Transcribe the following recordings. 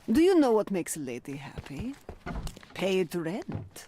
Do you know what makes a lady happy? Paid rent.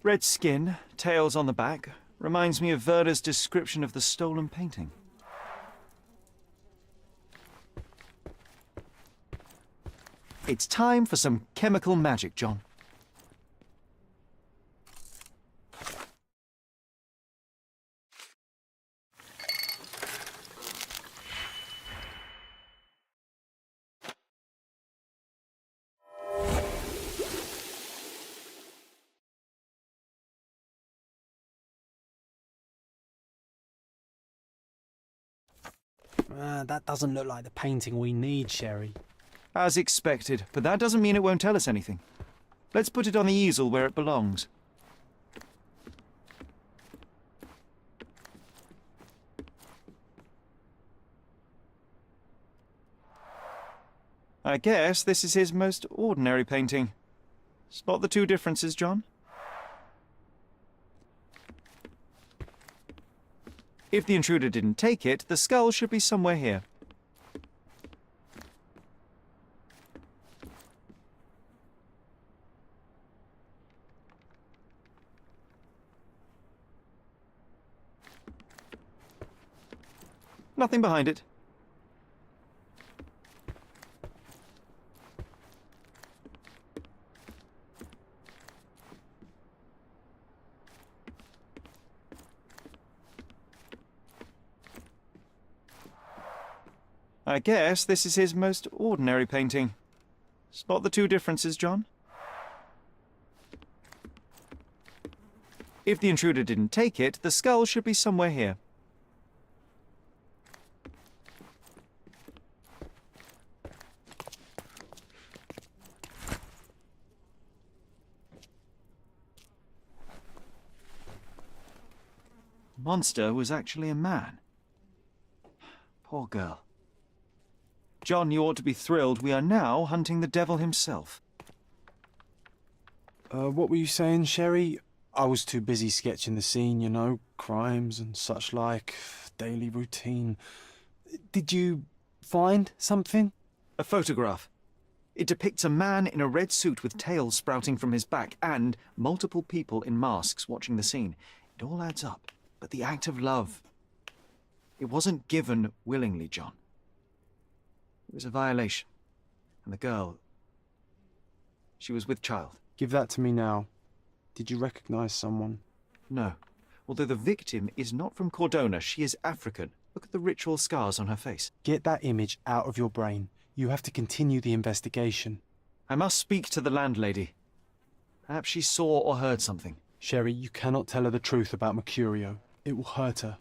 Red skin, tails on the back, reminds me of Verda's description of the stolen painting. It's time for some chemical magic, John. That doesn't look like the painting we need, Sherry. As expected, but that doesn't mean it won't tell us anything. Let's put it on the easel where it belongs. I guess this is his most ordinary painting. Spot the two differences, John? If the intruder didn't take it, the skull should be somewhere here. Nothing behind it. I guess this is his most ordinary painting. Spot the two differences, John? If the intruder didn't take it, the skull should be somewhere here. The monster was actually a man. Poor girl. John, you ought to be thrilled. We are now hunting the devil himself. What were you saying, Sherry? I was too busy sketching the scene, you know, crimes and such like, daily routine. Did you find something? A photograph. It depicts a man in a red suit with tails sprouting from his back and multiple people in masks watching the scene. It all adds up. But the act of love, it wasn't given willingly, John. It was a violation. And the girl, she was with child. Give that to me now. Did you recognize someone? No. Although the victim is not from Cordona, she is African. Look at the ritual scars on her face. Get that image out of your brain. You have to continue the investigation. I must speak to the landlady. Perhaps she saw or heard something. Sherry, you cannot tell her the truth about Mercurio. It will hurt her.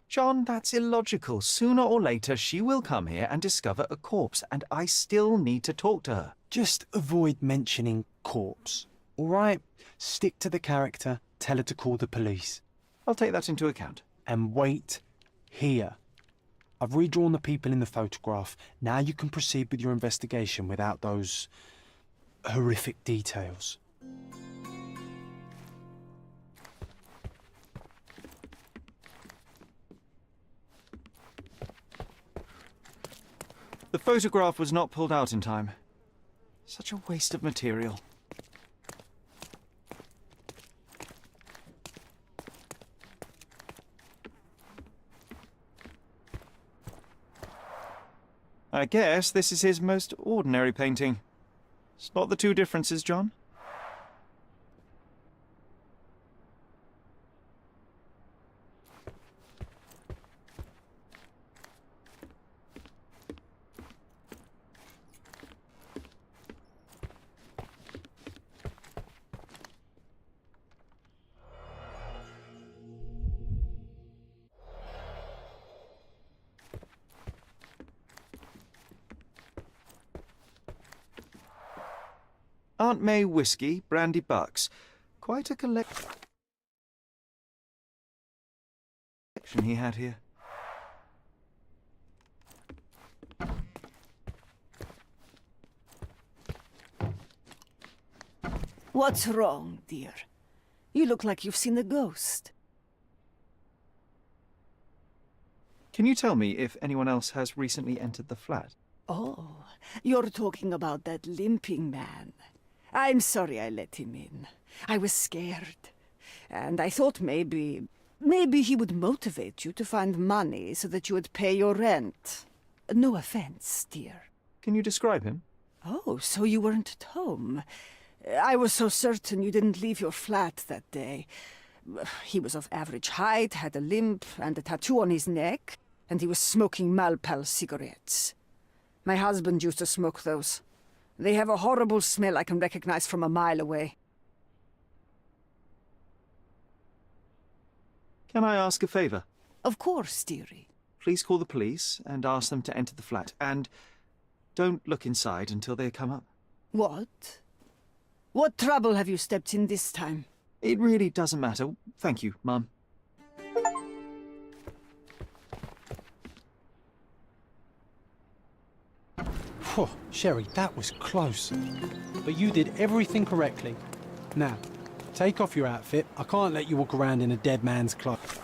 John, that's illogical. Sooner or later, she will come here and discover a corpse, and I still need to talk to her. Just avoid mentioning corpse, all right? Stick to the character, tell her to call the police. I'll take that into account. And wait here. I've redrawn the people in the photograph. Now you can proceed with your investigation without those horrific details. The photograph was not pulled out in time. Such a waste of material. I guess this is his most ordinary painting. Spot the two differences, John? Aunt May whiskey, brandy bucks. Quite a collection he had here. What's wrong, dear? You look like you've seen a ghost. Can you tell me if anyone else has recently entered the flat? Oh, you're talking about that limping man. I'm sorry I let him in. I was scared. And I thought maybe he would motivate you to find money so that you would pay your rent. No offense, dear. Can you describe him? Oh, so you weren't at home. I was so certain you didn't leave your flat that day. He was of average height, had a limp and a tattoo on his neck, and he was smoking Malpal cigarettes. My husband used to smoke those. They have a horrible smell I can recognize from a mile away. Can I ask a favor? Of course, dearie. Please call the police and ask them to enter the flat. And don't look inside until they come up. What? What trouble have you stepped in this time? It really doesn't matter. Thank you, Mum. Phew, Sherry, that was close. But you did everything correctly. Now, take off your outfit. I can't let you walk around in a dead man's clothes.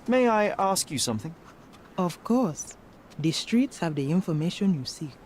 May I ask you something? Of course. The streets have the information you seek.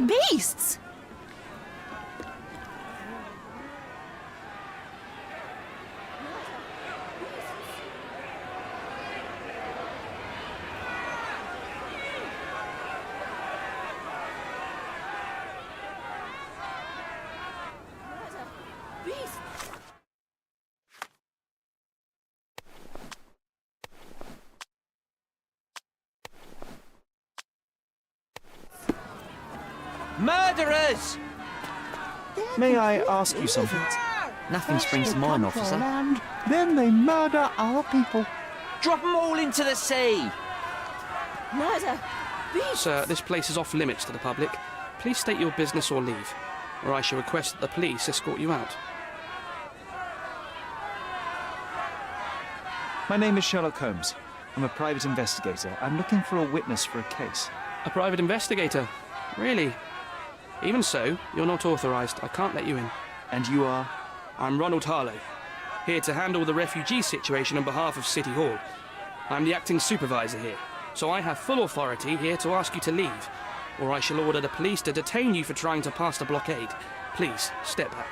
Beasts! Murderers! May I ask you something? Nothing springs to mind, officer. Then they murder our people. Drop them all into the sea! Murder! Beasts! Sir, this place is off limits to the public. Please state your business or leave, or I shall request that the police escort you out. My name is Sherlock Holmes. I'm a private investigator. I'm looking for a witness for a case. A private investigator? Really? Even so, you're not authorised. I can't let you in. And you are? I'm Ronald Harlow, here to handle the refugee situation on behalf of City Hall. I'm the acting supervisor here, so I have full authority here to ask you to leave, or I shall order the police to detain you for trying to pass the blockade. Please, step back.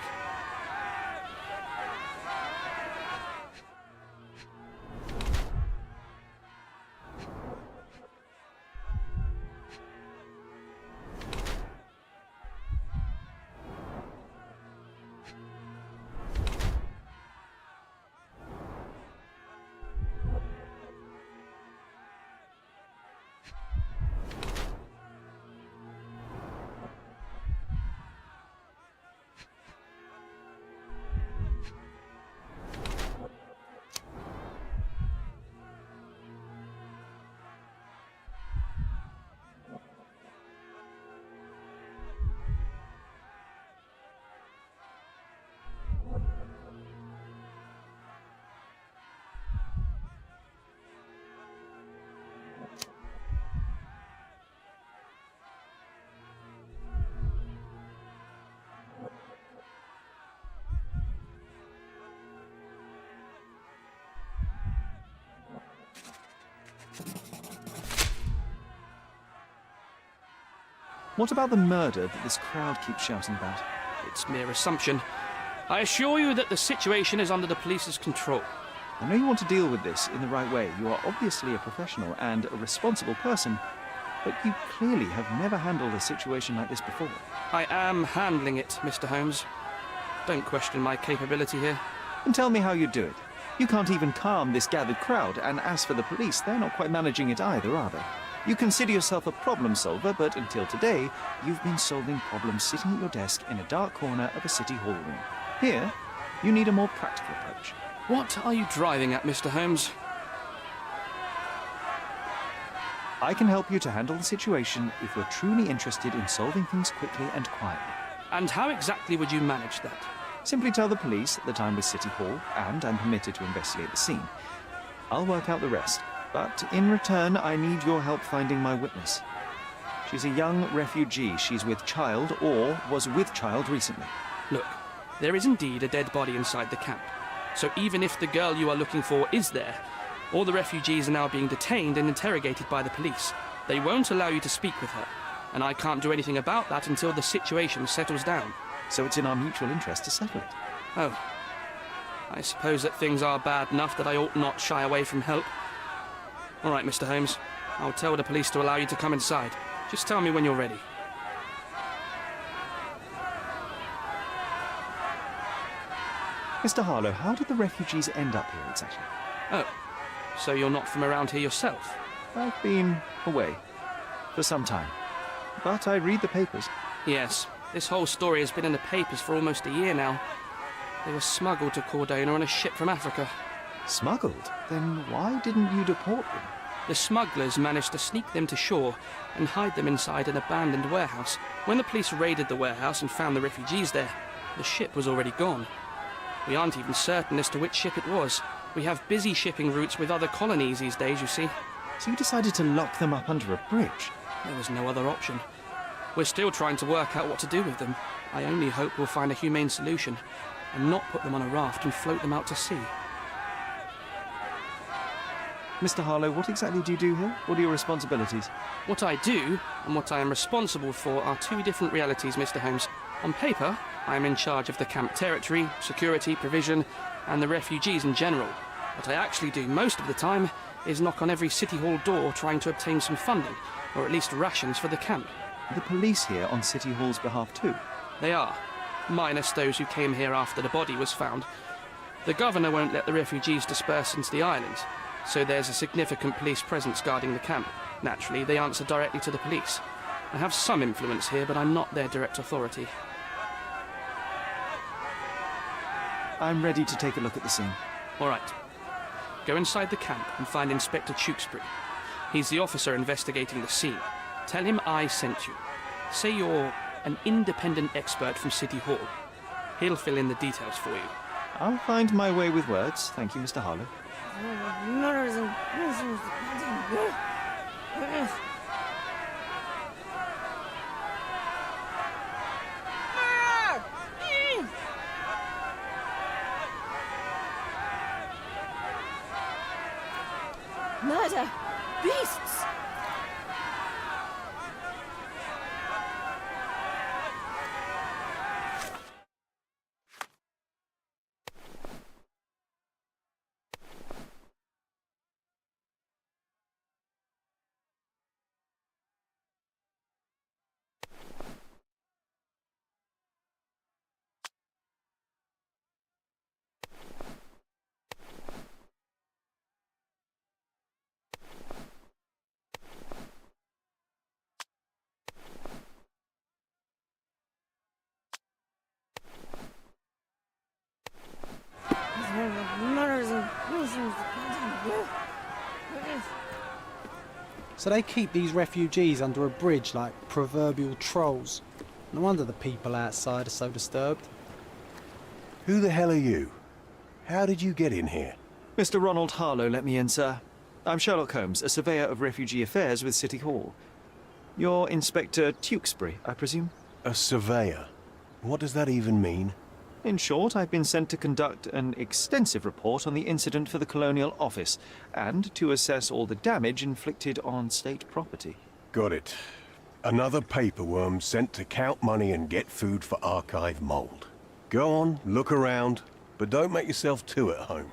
What about the murder that this crowd keeps shouting about? It's mere assumption. I assure you that the situation is under the police's control. I know you want to deal with this in the right way. You are obviously a professional and a responsible person, but you clearly have never handled a situation like this before. I am handling it, Mr. Holmes. Don't question my capability here. And tell me how you do it. You can't even calm this gathered crowd, and as for the police, they're not quite managing it either, are they? You consider yourself a problem solver, but until today, you've been solving problems sitting at your desk in a dark corner of a city hall room. Here, you need a more practical approach. What are you driving at, Mr. Holmes? I can help you to handle the situation if you're truly interested in solving things quickly and quietly. And how exactly would you manage that? Simply tell the police that I'm with City Hall and I'm permitted to investigate the scene. I'll work out the rest, but in return I need your help finding my witness. She's a young refugee. She's with child or was with child recently. Look, there is indeed a dead body inside the camp. So even if the girl you are looking for is there, all the refugees are now being detained and interrogated by the police. They won't allow you to speak with her, and I can't do anything about that until the situation settles down. So it's in our mutual interest to settle it. Oh. I suppose that things are bad enough that I ought not shy away from help. All right, Mr. Holmes. I'll tell the police to allow you to come inside. Just tell me when you're ready. Mr. Harlow, how did the refugees end up here exactly? Oh, so you're not from around here yourself? I've been away for some time, but I read the papers. Yes, this whole story has been in the papers for almost a year now. They were smuggled to Cordona on a ship from Africa. Smuggled? Then why didn't you deport them? The smugglers managed to sneak them to shore and hide them inside an abandoned warehouse. When the police raided the warehouse and found the refugees there, the ship was already gone. We aren't even certain as to which ship it was. We have busy shipping routes with other colonies these days, you see. So you decided to lock them up under a bridge? There was no other option. We're still trying to work out what to do with them. I only hope we'll find a humane solution and not put them on a raft and float them out to sea. Mr. Harlow, what exactly do you do here? What are your responsibilities? What I do and what I am responsible for are two different realities, Mr. Holmes. On paper, I am in charge of the camp territory, security, provision, and the refugees in general. What I actually do most of the time is knock on every City Hall door trying to obtain some funding, or at least rations for the camp. The police here on City Hall's behalf too? They are, minus those who came here after the body was found. The governor won't let the refugees disperse into the islands, so there's a significant police presence guarding the camp. Naturally, they answer directly to the police. I have some influence here, but I'm not their direct authority. I'm ready to take a look at the scene. All right. Go inside the camp and find Inspector Tewkesbury. He's the officer investigating the scene. Tell him I sent you. Say you're an independent expert from City Hall. He'll fill in the details for you. I'll find my way with words. Thank you, Mr. Harlow. Murder! Beasts! So they keep these refugees under a bridge like proverbial trolls. No wonder the people outside are so disturbed. Who the hell are you? How did you get in here? Mr. Ronald Harlow let me in, sir. I'm Sherlock Holmes, a surveyor of refugee affairs with City Hall. You're Inspector Tewkesbury, I presume? A surveyor? What does that even mean? In short, I've been sent to conduct an extensive report on the incident for the Colonial Office and to assess all the damage inflicted on state property. Got it. Another paperworm sent to count money and get food for archive mold. Go on, look around, but don't make yourself too at home.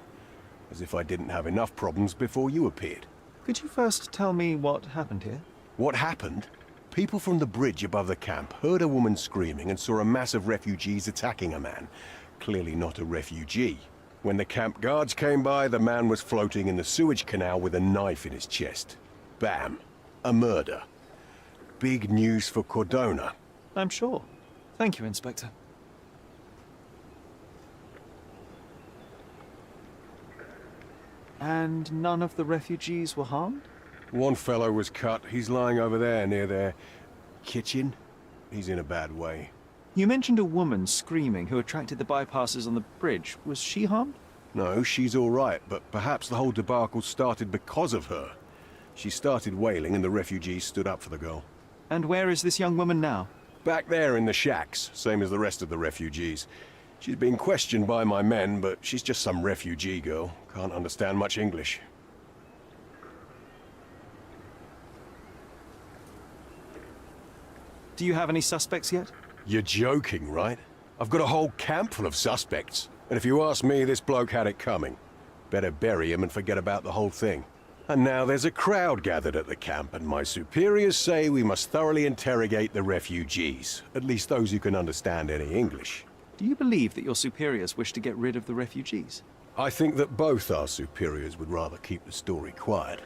As if I didn't have enough problems before you appeared. Could you first tell me what happened here? What happened? People from the bridge above the camp heard a woman screaming and saw a mass of refugees attacking a man. Clearly not a refugee. When the camp guards came by, the man was floating in the sewage canal with a knife in his chest. Bam. A murder. Big news for Cordona. I'm sure. Thank you, Inspector. And none of the refugees were harmed? One fellow was cut. He's lying over there near their kitchen. He's in a bad way. You mentioned a woman screaming who attracted the bypassers on the bridge. Was she harmed? No, she's all right, but perhaps the whole debacle started because of her. She started wailing and the refugees stood up for the girl. And where is this young woman now? Back there in the shacks, same as the rest of the refugees. She's been questioned by my men, but she's just some refugee girl. Can't understand much English. Do you have any suspects yet? You're joking, right? I've got a whole camp full of suspects. And if you ask me, this bloke had it coming. Better bury him and forget about the whole thing. And now there's a crowd gathered at the camp, and my superiors say we must thoroughly interrogate the refugees. At least those who can understand any English. Do you believe that your superiors wish to get rid of the refugees? I think that both our superiors would rather keep the story quiet.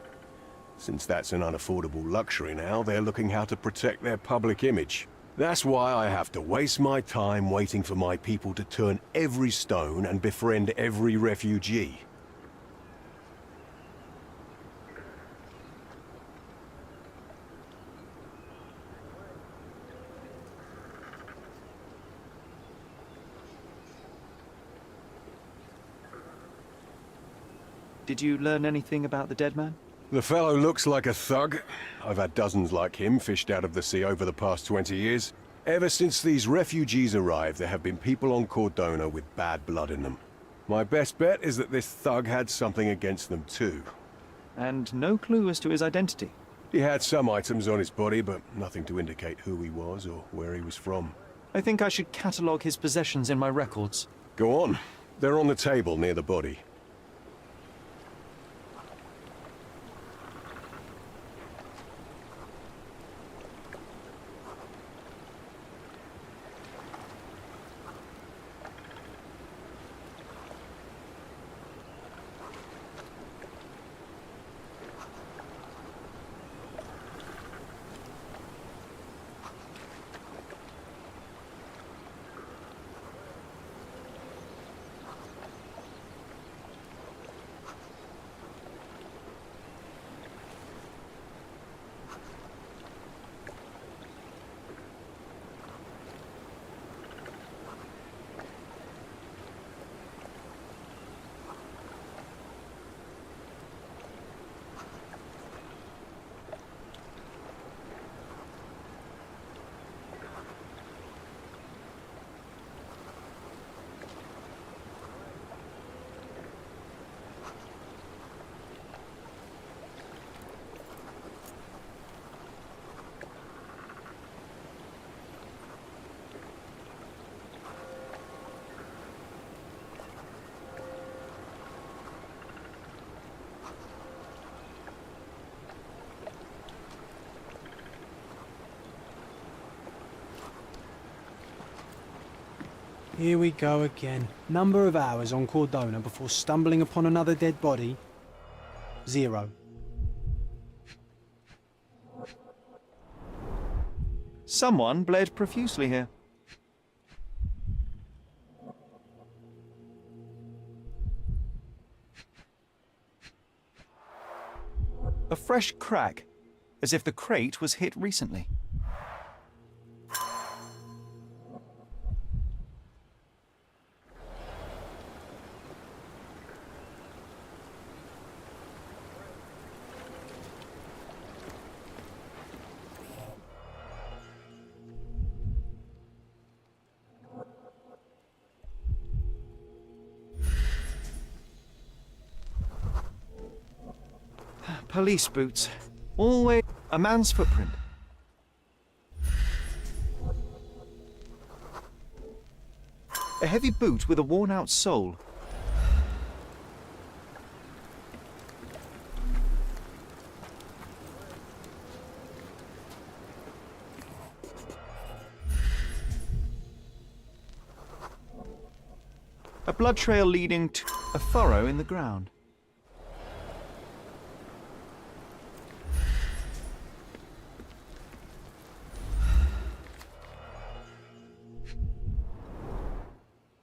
Since that's an unaffordable luxury now, they're looking how to protect their public image. That's why I have to waste my time waiting for my people to turn every stone and befriend every refugee. Did you learn anything about the dead man? The fellow looks like a thug. I've had dozens like him fished out of the sea over the past 20 years. Ever since these refugees arrived, there have been people on Cordona with bad blood in them. My best bet is that this thug had something against them too. And no clue as to his identity? He had some items on his body, but nothing to indicate who he was or where he was from. I think I should catalogue his possessions in my records. Go on. They're on the table near the body. Here we go again. Number of hours on Cordona before stumbling upon another dead body? 0. Someone bled profusely here. A fresh crack, as if the crate was hit recently. Police boots. Always a man's footprint. A heavy boot with a worn-out sole. A blood trail leading to a furrow in the ground.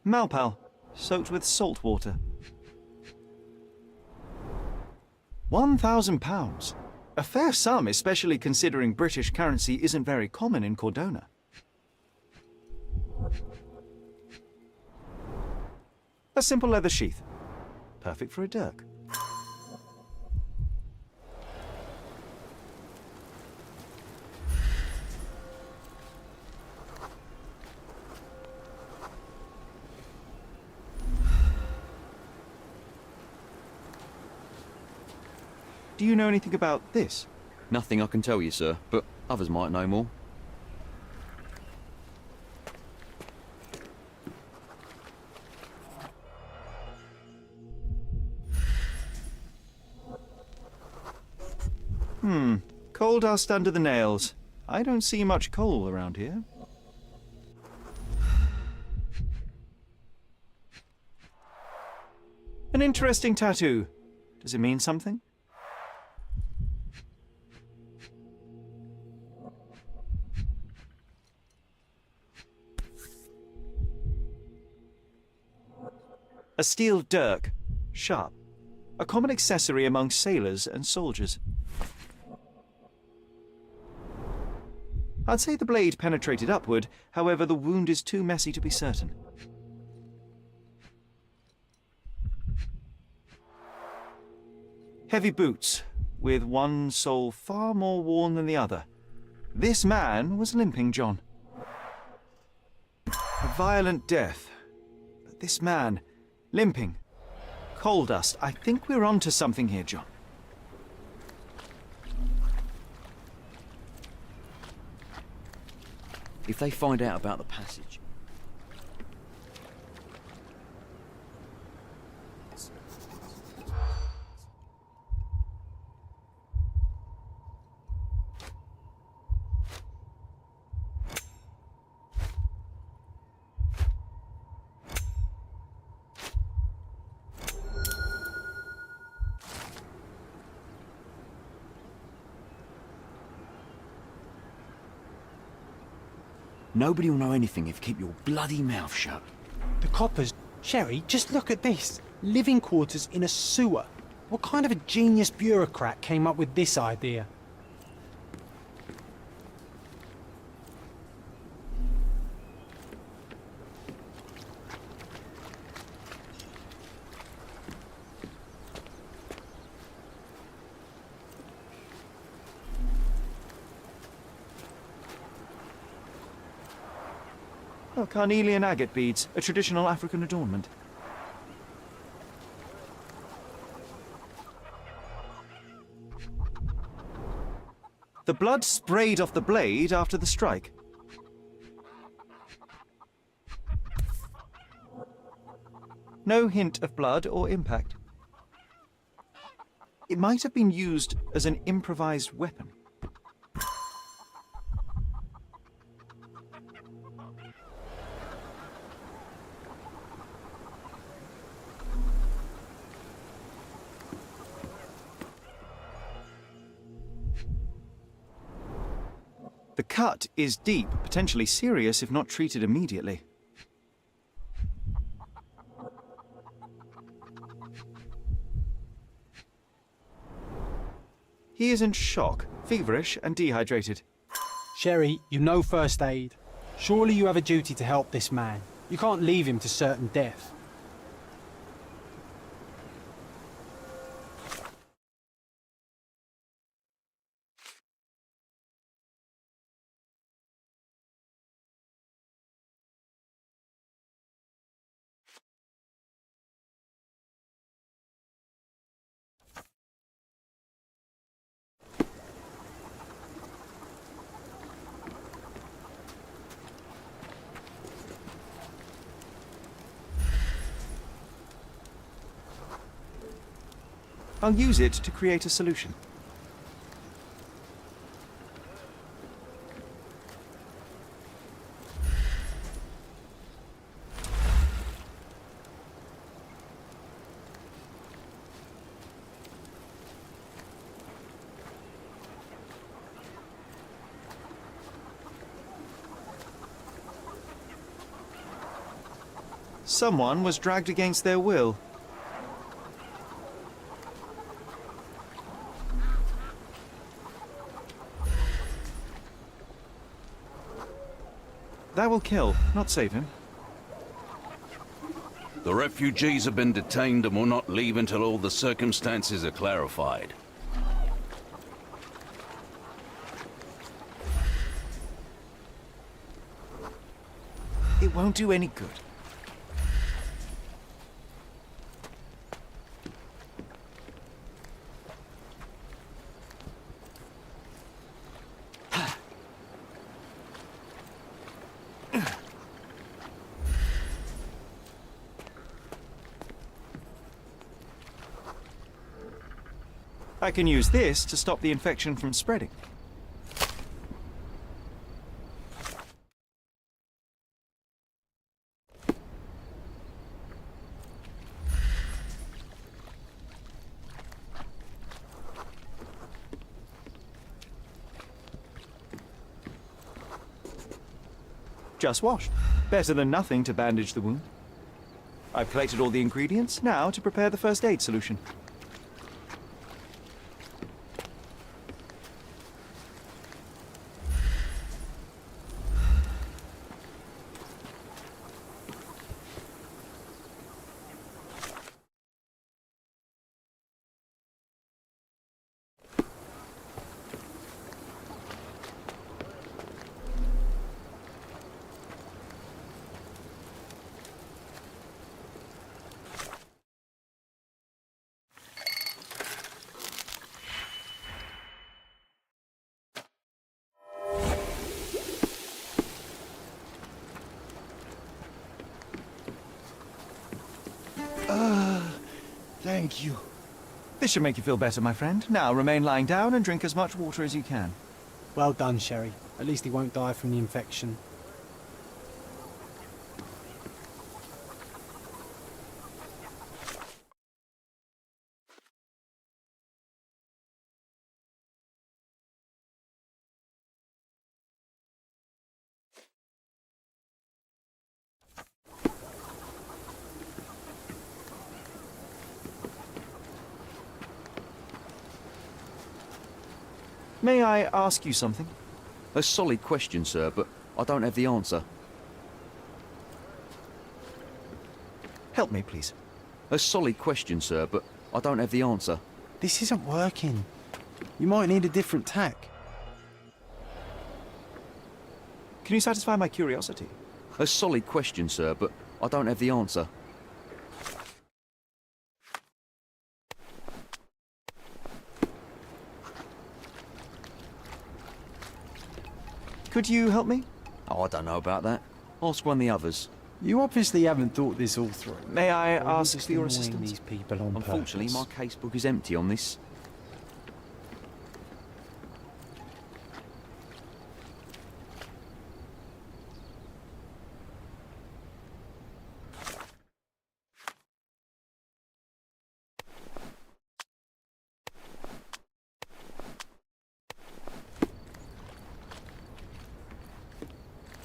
Malpal, soaked with salt water. £1,000. A fair sum, especially considering British currency isn't very common in Cordona. A simple leather sheath. Perfect for a dirk. Do you know anything about this? Nothing I can tell you, sir, but others might know more. Coal dust under the nails. I don't see much coal around here. An interesting tattoo. Does it mean something? A steel dirk. Sharp. A common accessory among sailors and soldiers. I'd say the blade penetrated upward, however the wound is too messy to be certain. Heavy boots, with one sole far more worn than the other. This man was limping, John. A violent death. But this man, limping. Coal dust. I think we're onto something here, John. If they find out about the passage... Nobody will know anything if you keep your bloody mouth shut. The coppers. Sherry, just look at this. Living quarters in a sewer. What kind of a genius bureaucrat came up with this idea? Oh, carnelian agate beads, a traditional African adornment. The blood sprayed off the blade after the strike. No hint of blood or impact. It might have been used as an improvised weapon. The cut is deep, potentially serious if not treated immediately. He is in shock, feverish and dehydrated. Sherry, you know first aid. Surely you have a duty to help this man. You can't leave him to certain death. I'll use it to create a solution. Someone was dragged against their will. That will kill, not save him. The refugees have been detained and will not leave until all the circumstances are clarified. It won't do any good. I can use this to stop the infection from spreading. Just washed. Better than nothing to bandage the wound. I've collected all the ingredients, now to prepare the first aid solution. Thank you. This should make you feel better, my friend. Now remain lying down and drink as much water as you can. Well done, Sherry. At least he won't die from the infection. May I ask you something? A solid question, sir, but I don't have the answer. Help me, please. A solid question, sir, but I don't have the answer. This isn't working. You might need a different tack. Can you satisfy my curiosity? A solid question, sir, but I don't have the answer. Could you help me? Oh, I don't know about that. Ask one of the others. You obviously haven't thought this all through. May I Or you're ask just for your annoying assistance? these people on Unfortunately, purpose. my casebook is empty on this.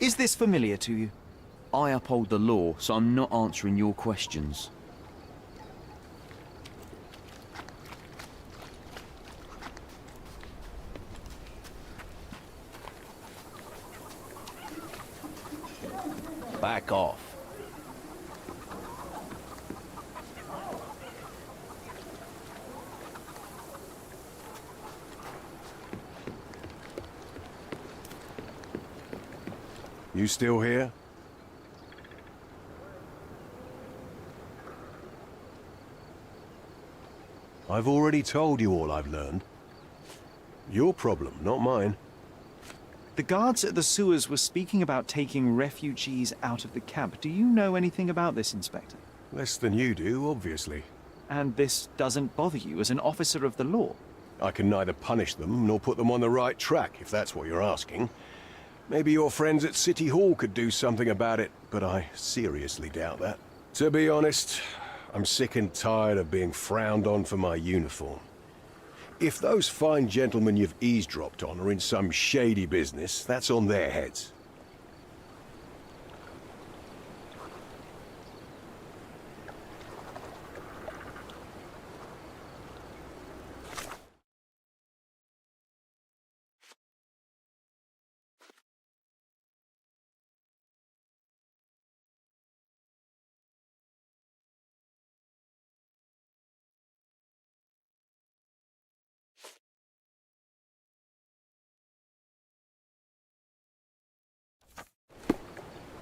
Is this familiar to you? I uphold the law, so I'm not answering your questions. Back off. You still here? I've already told you all I've learned. Your problem, not mine. The guards at the sewers were speaking about taking refugees out of the camp. Do you know anything about this, Inspector? Less than you do, obviously. And this doesn't bother you as an officer of the law? I can neither punish them nor put them on the right track, if that's what you're asking. Maybe your friends at City Hall could do something about it, but I seriously doubt that. To be honest, I'm sick and tired of being frowned on for my uniform. If those fine gentlemen you've eavesdropped on are in some shady business, that's on their heads.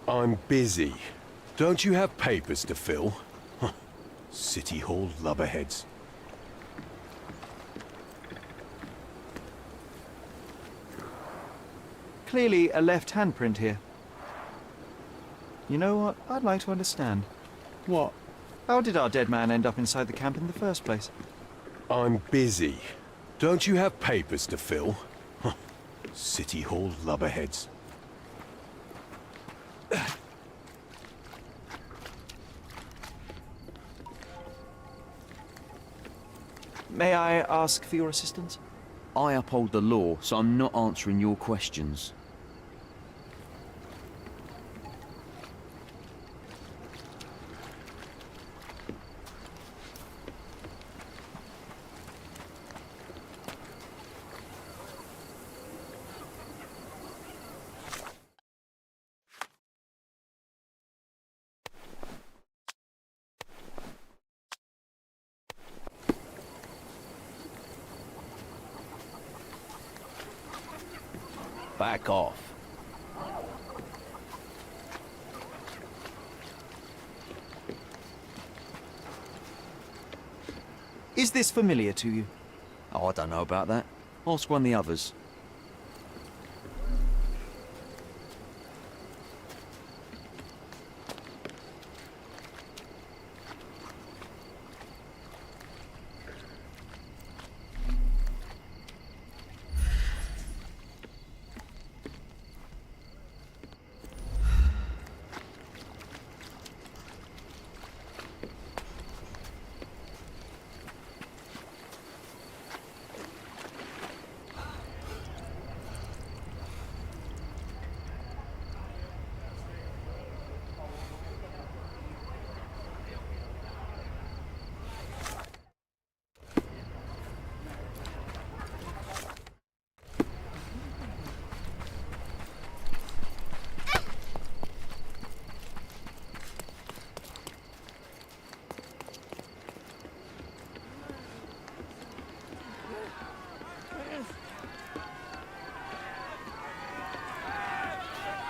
I'm busy. Don't you have papers to fill? Huh. City Hall lubberheads. Clearly a left handprint here. You know what? I'd like to understand. What? How did our dead man end up inside the camp in the first place? I'm busy. Don't you have papers to fill? Huh. City Hall lubberheads. May I ask for your assistance? I uphold the law, so I'm not answering your questions. Back off. Is this familiar to you? Oh, I don't know about that. Ask one of the others.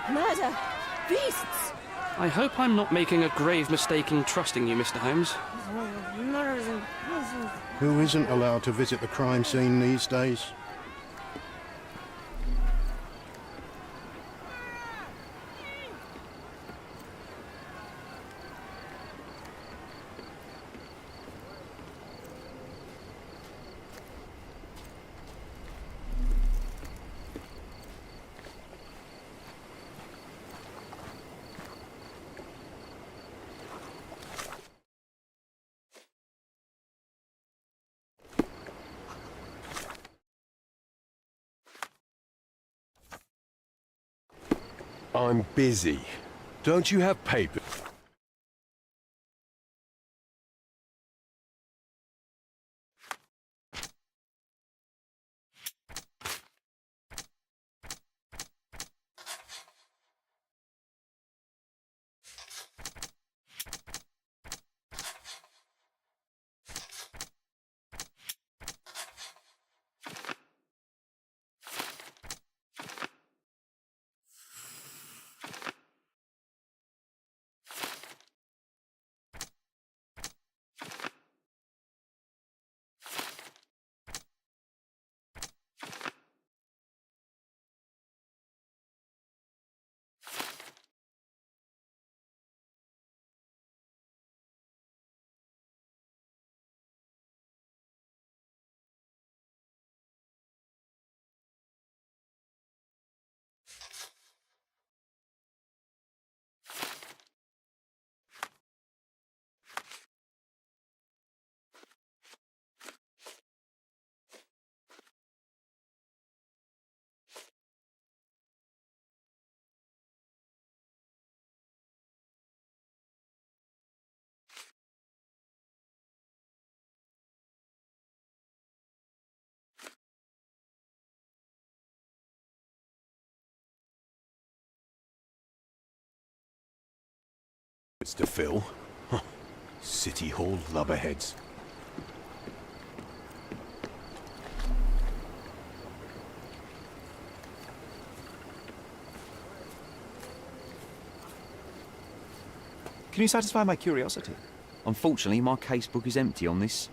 Murder! Beasts! I hope I'm not making a grave mistake in trusting you, Mr. Holmes. Who isn't allowed to visit the crime scene these days? I'm busy. Don't you have papers? To fill? Huh. City Hall lubberheads. Can you satisfy my curiosity? Unfortunately, my casebook is empty on this.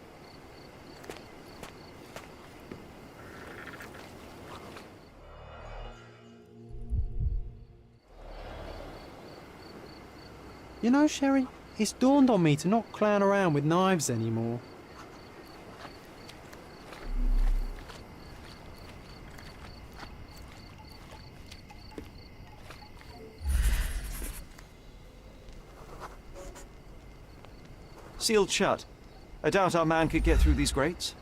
You know, Sherry, it's dawned on me to not clown around with knives anymore. Sealed shut. I doubt our man could get through these grates.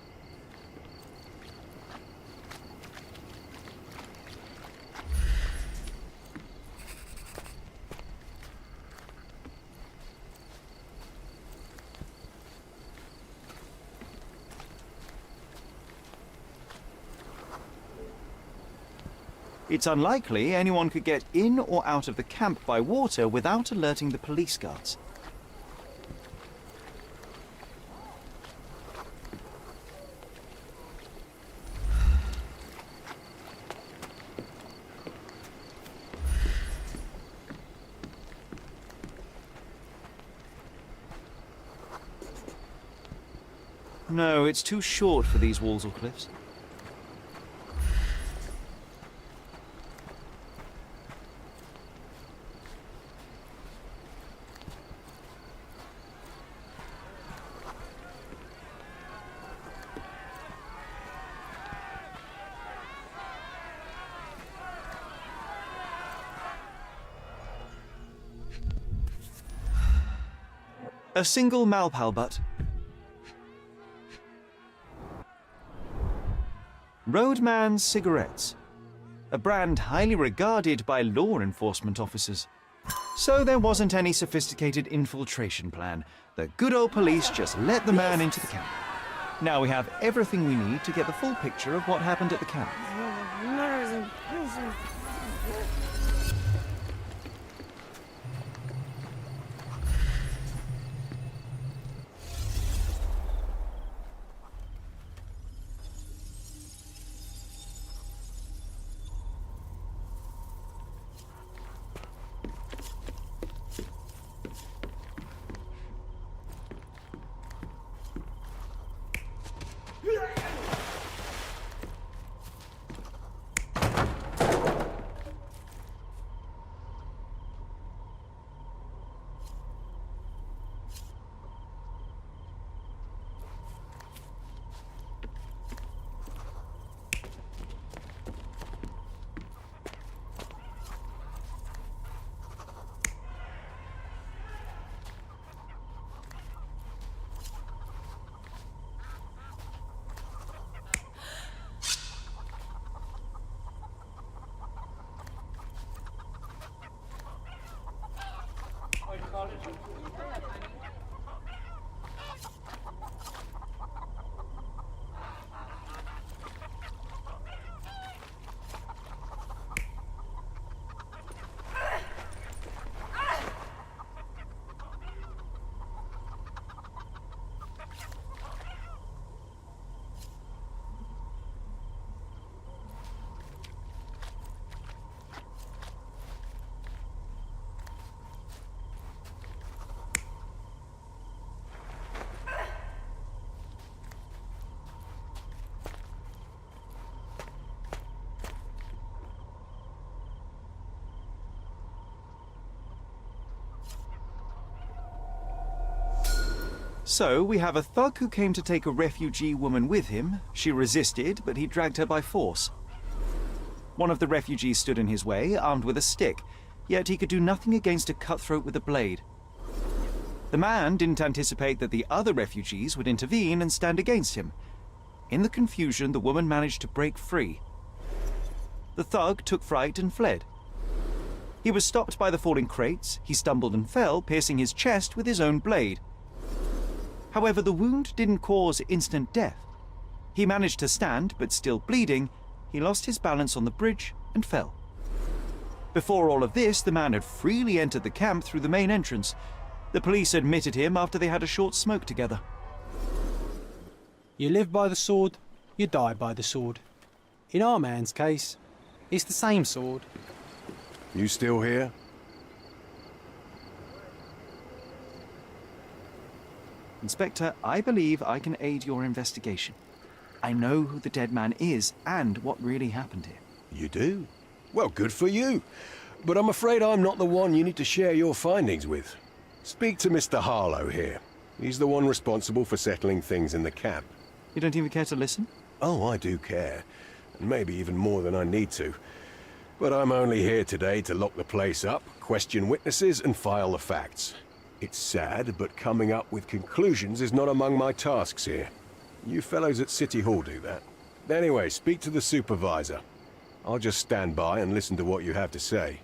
It's unlikely anyone could get in or out of the camp by water without alerting the police guards. No, it's too short for these walls or cliffs. A single Malpal butt. Roadman's cigarettes. A brand highly regarded by law enforcement officers. So there wasn't any sophisticated infiltration plan. The good old police just let the man into the camp. Now we have everything we need to get the full picture of what happened at the camp. So, we have a thug who came to take a refugee woman with him. She resisted, but he dragged her by force. One of the refugees stood in his way, armed with a stick, yet he could do nothing against a cutthroat with a blade. The man didn't anticipate that the other refugees would intervene and stand against him. In the confusion, the woman managed to break free. The thug took fright and fled. He was stopped by the falling crates. He stumbled and fell, piercing his chest with his own blade. However, the wound didn't cause instant death. He managed to stand, but still bleeding, he lost his balance on the bridge and fell. Before all of this, the man had freely entered the camp through the main entrance. The police admitted him after they had a short smoke together. You live by the sword, you die by the sword. In our man's case, it's the same sword. You still here? Inspector, I believe I can aid your investigation. I know who the dead man is and what really happened here. You do? Well, good for you. But I'm afraid I'm not the one you need to share your findings with. Speak to Mr. Harlow here. He's the one responsible for settling things in the camp. You don't even care to listen? Oh, I do care. And maybe even more than I need to. But I'm only here today to lock the place up, question witnesses, and file the facts. It's sad, but coming up with conclusions is not among my tasks here. You fellows at City Hall do that. Anyway, speak to the supervisor. I'll just stand by and listen to what you have to say.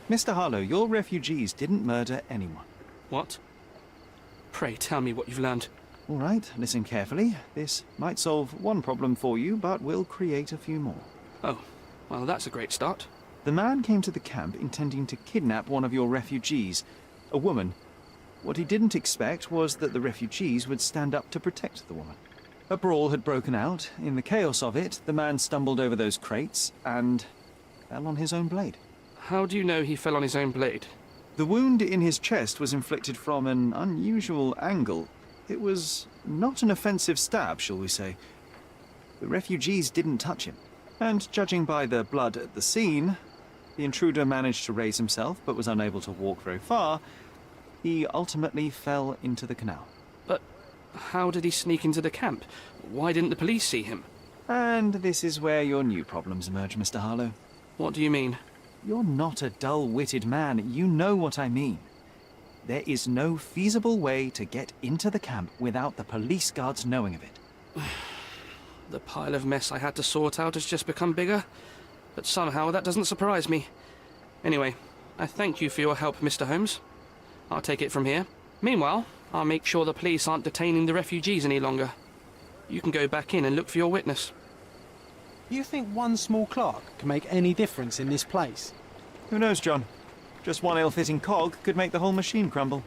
Mr. Harlow, your refugees didn't murder anyone. What? Pray tell me what you've learned. All right, listen carefully. This might solve one problem for you, but will create a few more. Oh, well, that's a great start. The man came to the camp intending to kidnap one of your refugees, a woman. What he didn't expect was that the refugees would stand up to protect the woman. A brawl had broken out. In the chaos of it, the man stumbled over those crates and fell on his own blade. How do you know he fell on his own blade? The wound in his chest was inflicted from an unusual angle. It was not an offensive stab, shall we say. The refugees didn't touch him. And judging by the blood at the scene, the intruder managed to raise himself but was unable to walk very far. He ultimately fell into the canal. But how did he sneak into the camp? Why didn't the police see him? And this is where your new problems emerge, Mr. Harlow. What do you mean? You're not a dull-witted man. You know what I mean. There is no feasible way to get into the camp without the police guards knowing of it. The pile of mess I had to sort out has just become bigger, but somehow that doesn't surprise me. Anyway, I thank you for your help, Mr. Holmes. I'll take it from here. Meanwhile, I'll make sure the police aren't detaining the refugees any longer. You can go back in and look for your witness. You think one small clock can make any difference in this place? Who knows, John? Just one ill-fitting cog could make the whole machine crumble.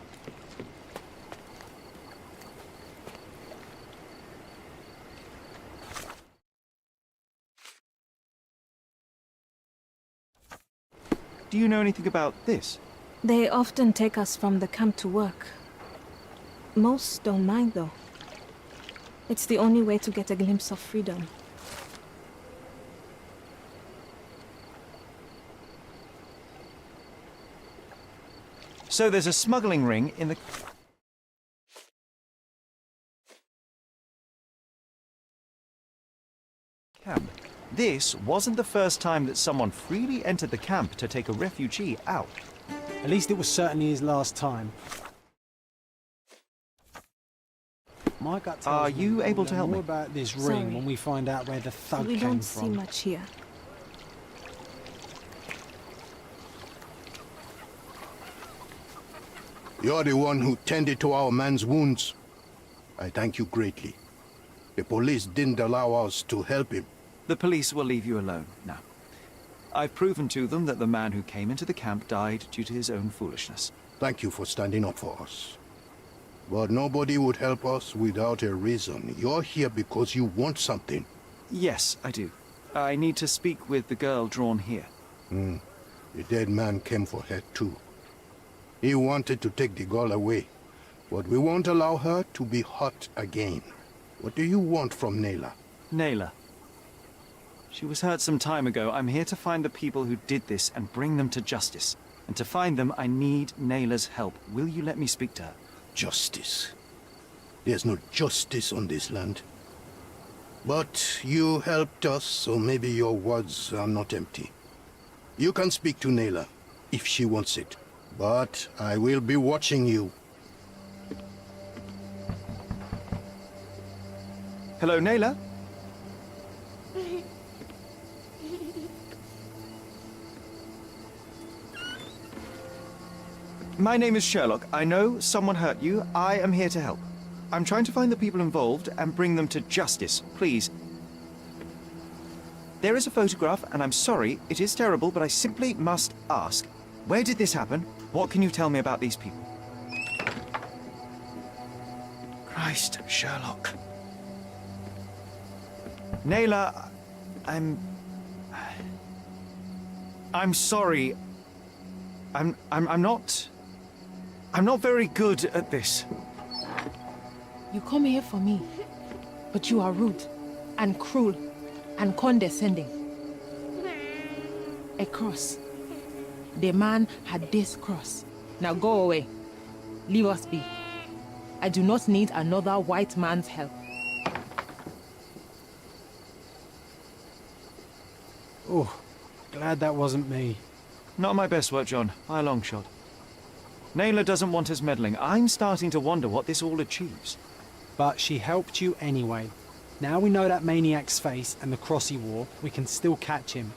Do you know anything about this? They often take us from the camp to work. Most don't mind, though. It's the only way to get a glimpse of freedom. So there's a smuggling ring in the... camp. This wasn't the first time that someone freely entered the camp to take a refugee out. At least it was certainly his last time. My gut tells Are me you we'll able to learn help more me? about this Sorry. ring when we find out where the thug We came don't see from. much here. You're the one who tended to our man's wounds. I thank you greatly. The police didn't allow us to help him. The police will leave you alone now. I've proven to them that the man who came into the camp died due to his own foolishness. Thank you for standing up for us. But nobody would help us without a reason. You're here because you want something. Yes, I do. I need to speak with the girl drawn here. The dead man came for her too. He wanted to take the girl away, but we won't allow her to be hurt again. What do you want from Nayla? Nayla. She was hurt some time ago. I'm here to find the people who did this and bring them to justice. And to find them, I need Nayla's help. Will you let me speak to her? Justice. There's no justice on this land. But you helped us, so maybe your words are not empty. You can speak to Nayla, if she wants it. But I will be watching you. Hello, Nayla? My name is Sherlock. I know someone hurt you. I am here to help. I'm trying to find the people involved and bring them to justice. Please. There is a photograph, and I'm sorry, it is terrible, but I simply must ask. Where did this happen? What can you tell me about these people? Christ, Sherlock. Nayla, I'm sorry. I'm not very good at this. You come here for me, but you are rude and cruel and condescending. A cross. The man had this cross. Now go away. Leave us be. I do not need another white man's help. Oh, glad that wasn't me. Not my best work, John, by a long shot. Naylor doesn't want us meddling. I'm starting to wonder what this all achieves. But she helped you anyway. Now we know that maniac's face and the cross he wore, we can still catch him.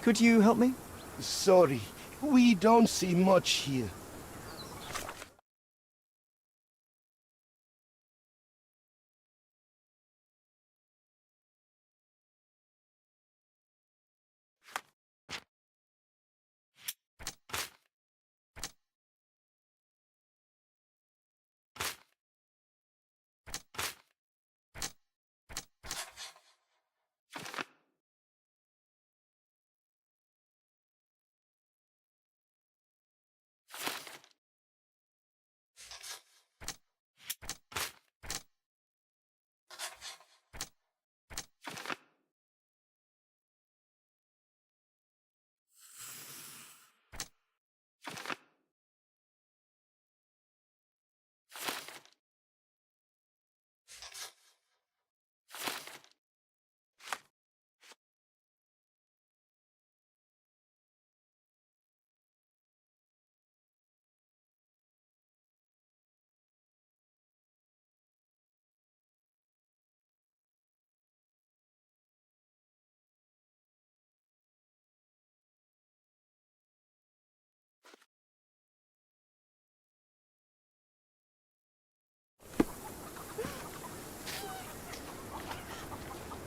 Could you help me? Sorry, we don't see much here.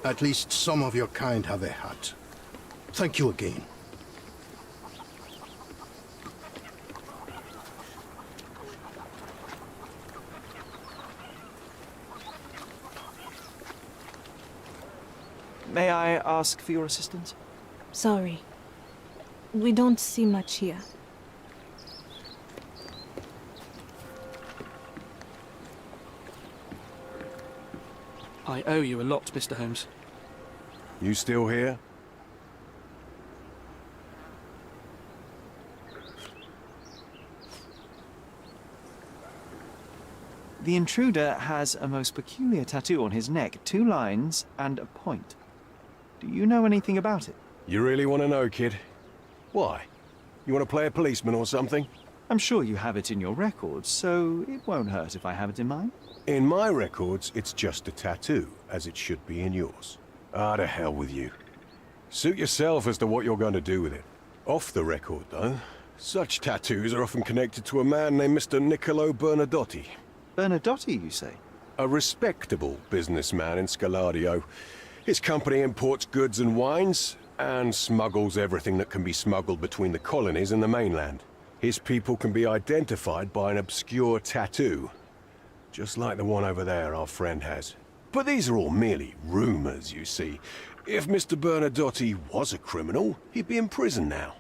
At least some of your kind have a hat. Thank you again. May I ask for your assistance? Sorry. We don't see much here. I owe you a lot, Mr. Holmes. You still here? The intruder has a most peculiar tattoo on his neck, 2 lines and a point. Do you know anything about it? You really want to know, kid? Why? You want to play a policeman or something? I'm sure you have it in your records, so it won't hurt if I have it in mine. In my records, it's just a tattoo, as it should be in yours. Ah, to hell with you. Suit yourself as to what you're going to do with it. Off the record, though, such tattoos are often connected to a man named Mr. Niccolo Bernadotti. Bernadotti, you say? A respectable businessman in Scaladio. His company imports goods and wines, and smuggles everything that can be smuggled between the colonies and the mainland. His people can be identified by an obscure tattoo, just like the one over there our friend has. But these are all merely rumors, you see. If Mr. Bernadotti was a criminal, he'd be in prison now.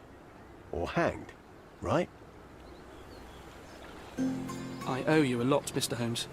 Or hanged, right? I owe you a lot, Mr. Holmes.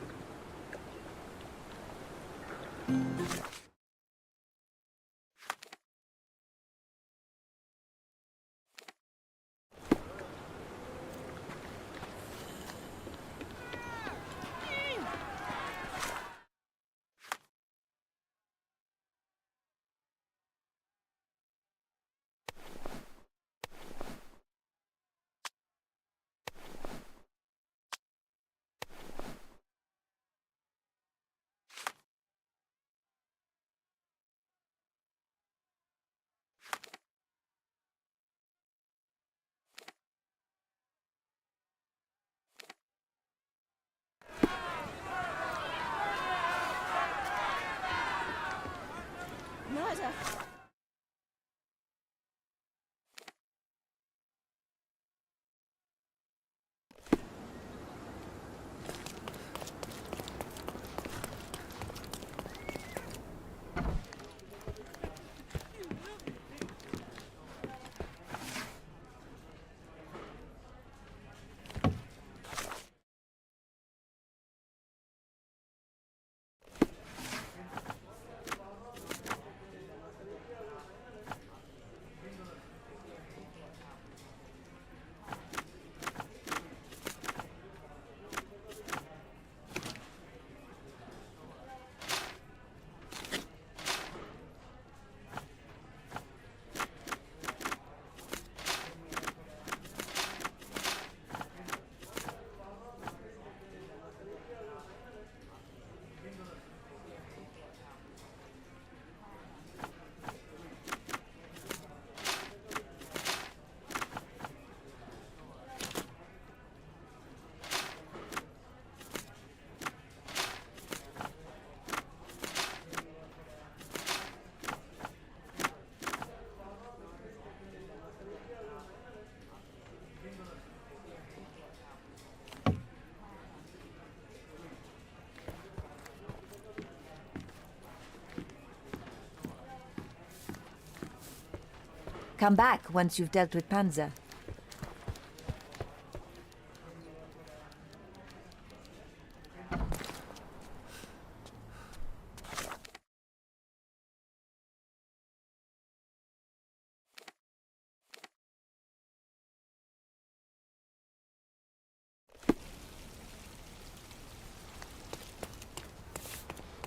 Come back once you've dealt with Panzer.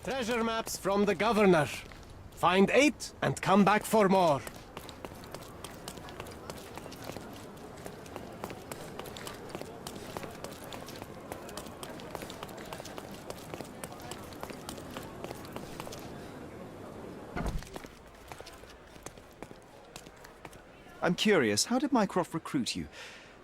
Treasure maps from the governor. Find 8 and come back for more. I'm curious, how did Mycroft recruit you?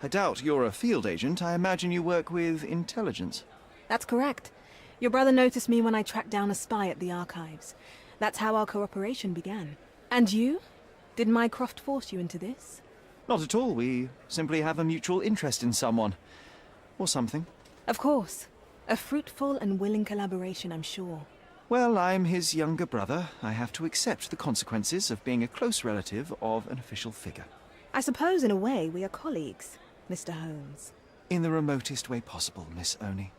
I doubt you're a field agent. I imagine you work with intelligence. That's correct. Your brother noticed me when I tracked down a spy at the archives. That's how our cooperation began. And you? Did Mycroft force you into this? Not at all. We simply have a mutual interest in someone. Or something. Of course. A fruitful and willing collaboration, I'm sure. Well, I'm his younger brother. I have to accept the consequences of being a close relative of an official figure. I suppose in a way we are colleagues, Mr. Holmes. In the remotest way possible, Miss Oni.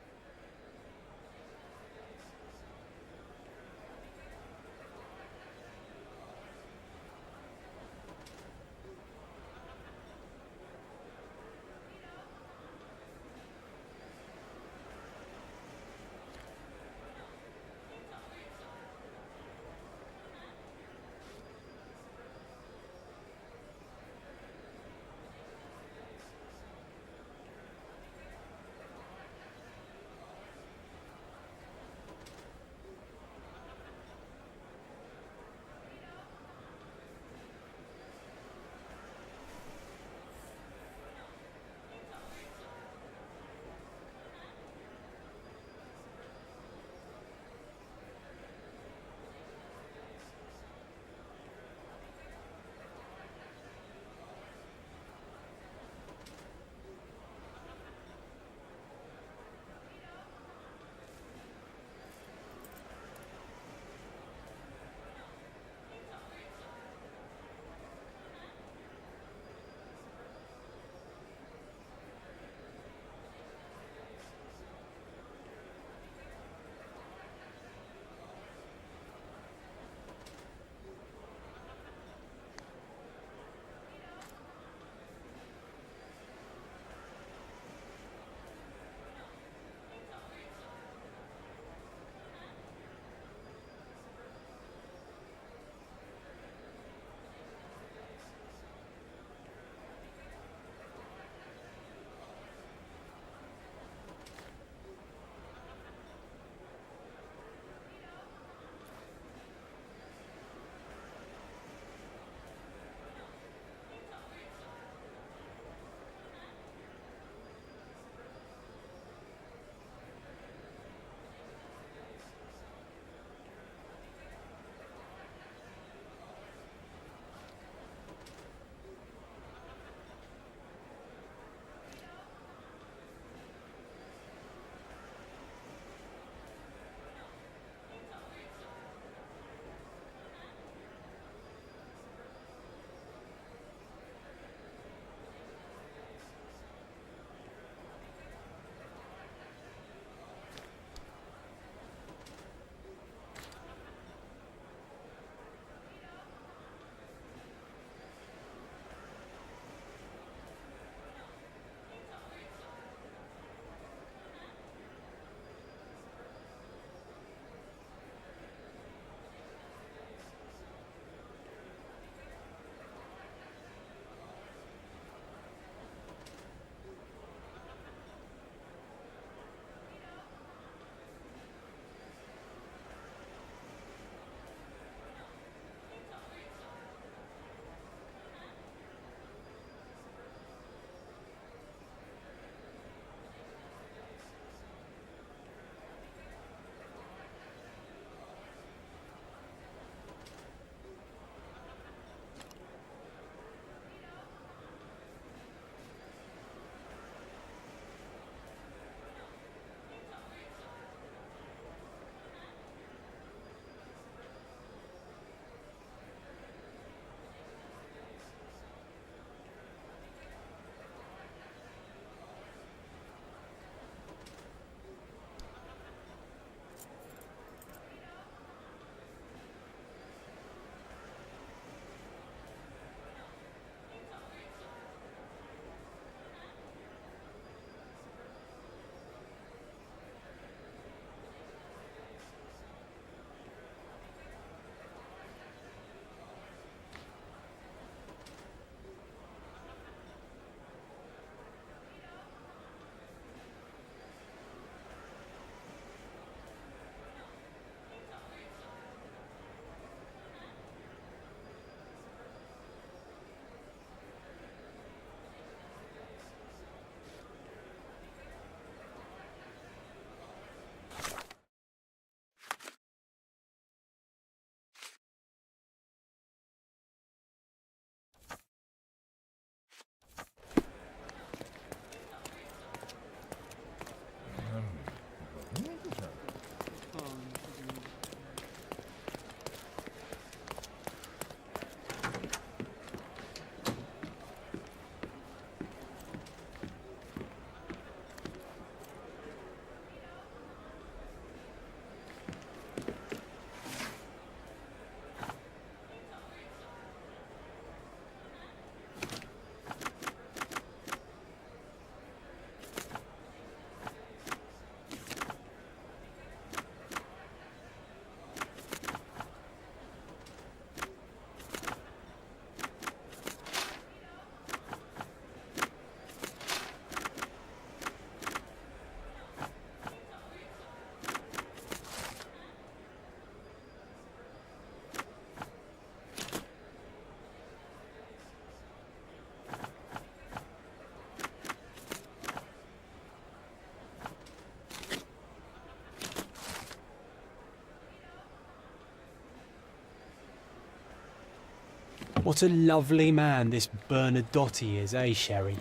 What a lovely man this Bernadotte is, eh, Sherry?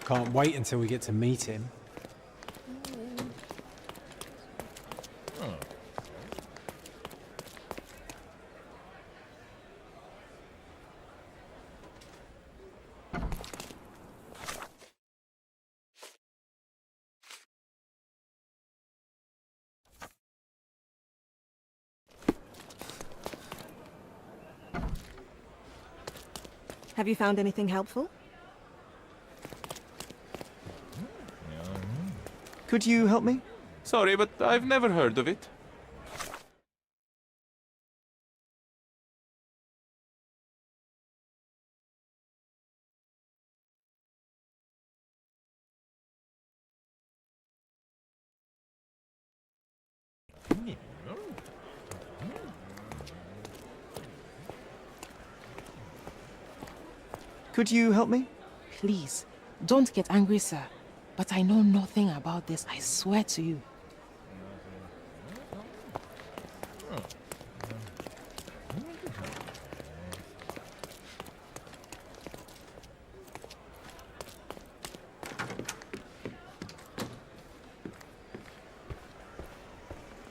Can't wait until we get to meet him. Have you found anything helpful? Could you help me? Sorry, but I've never heard of it. Could you help me? Please, don't get angry, sir. But I know nothing about this, I swear to you.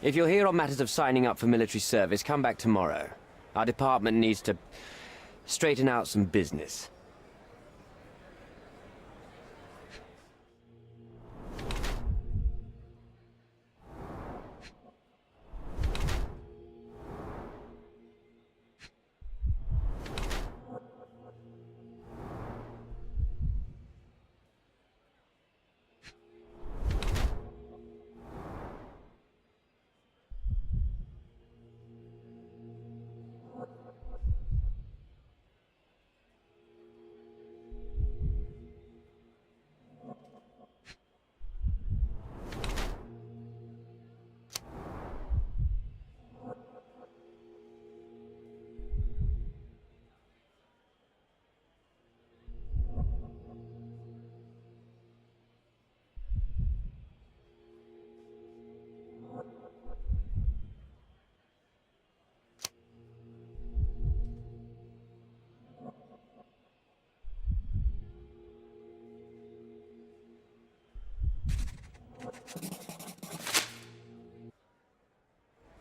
If you're here on matters of signing up for military service, come back tomorrow. Our department needs to straighten out some business.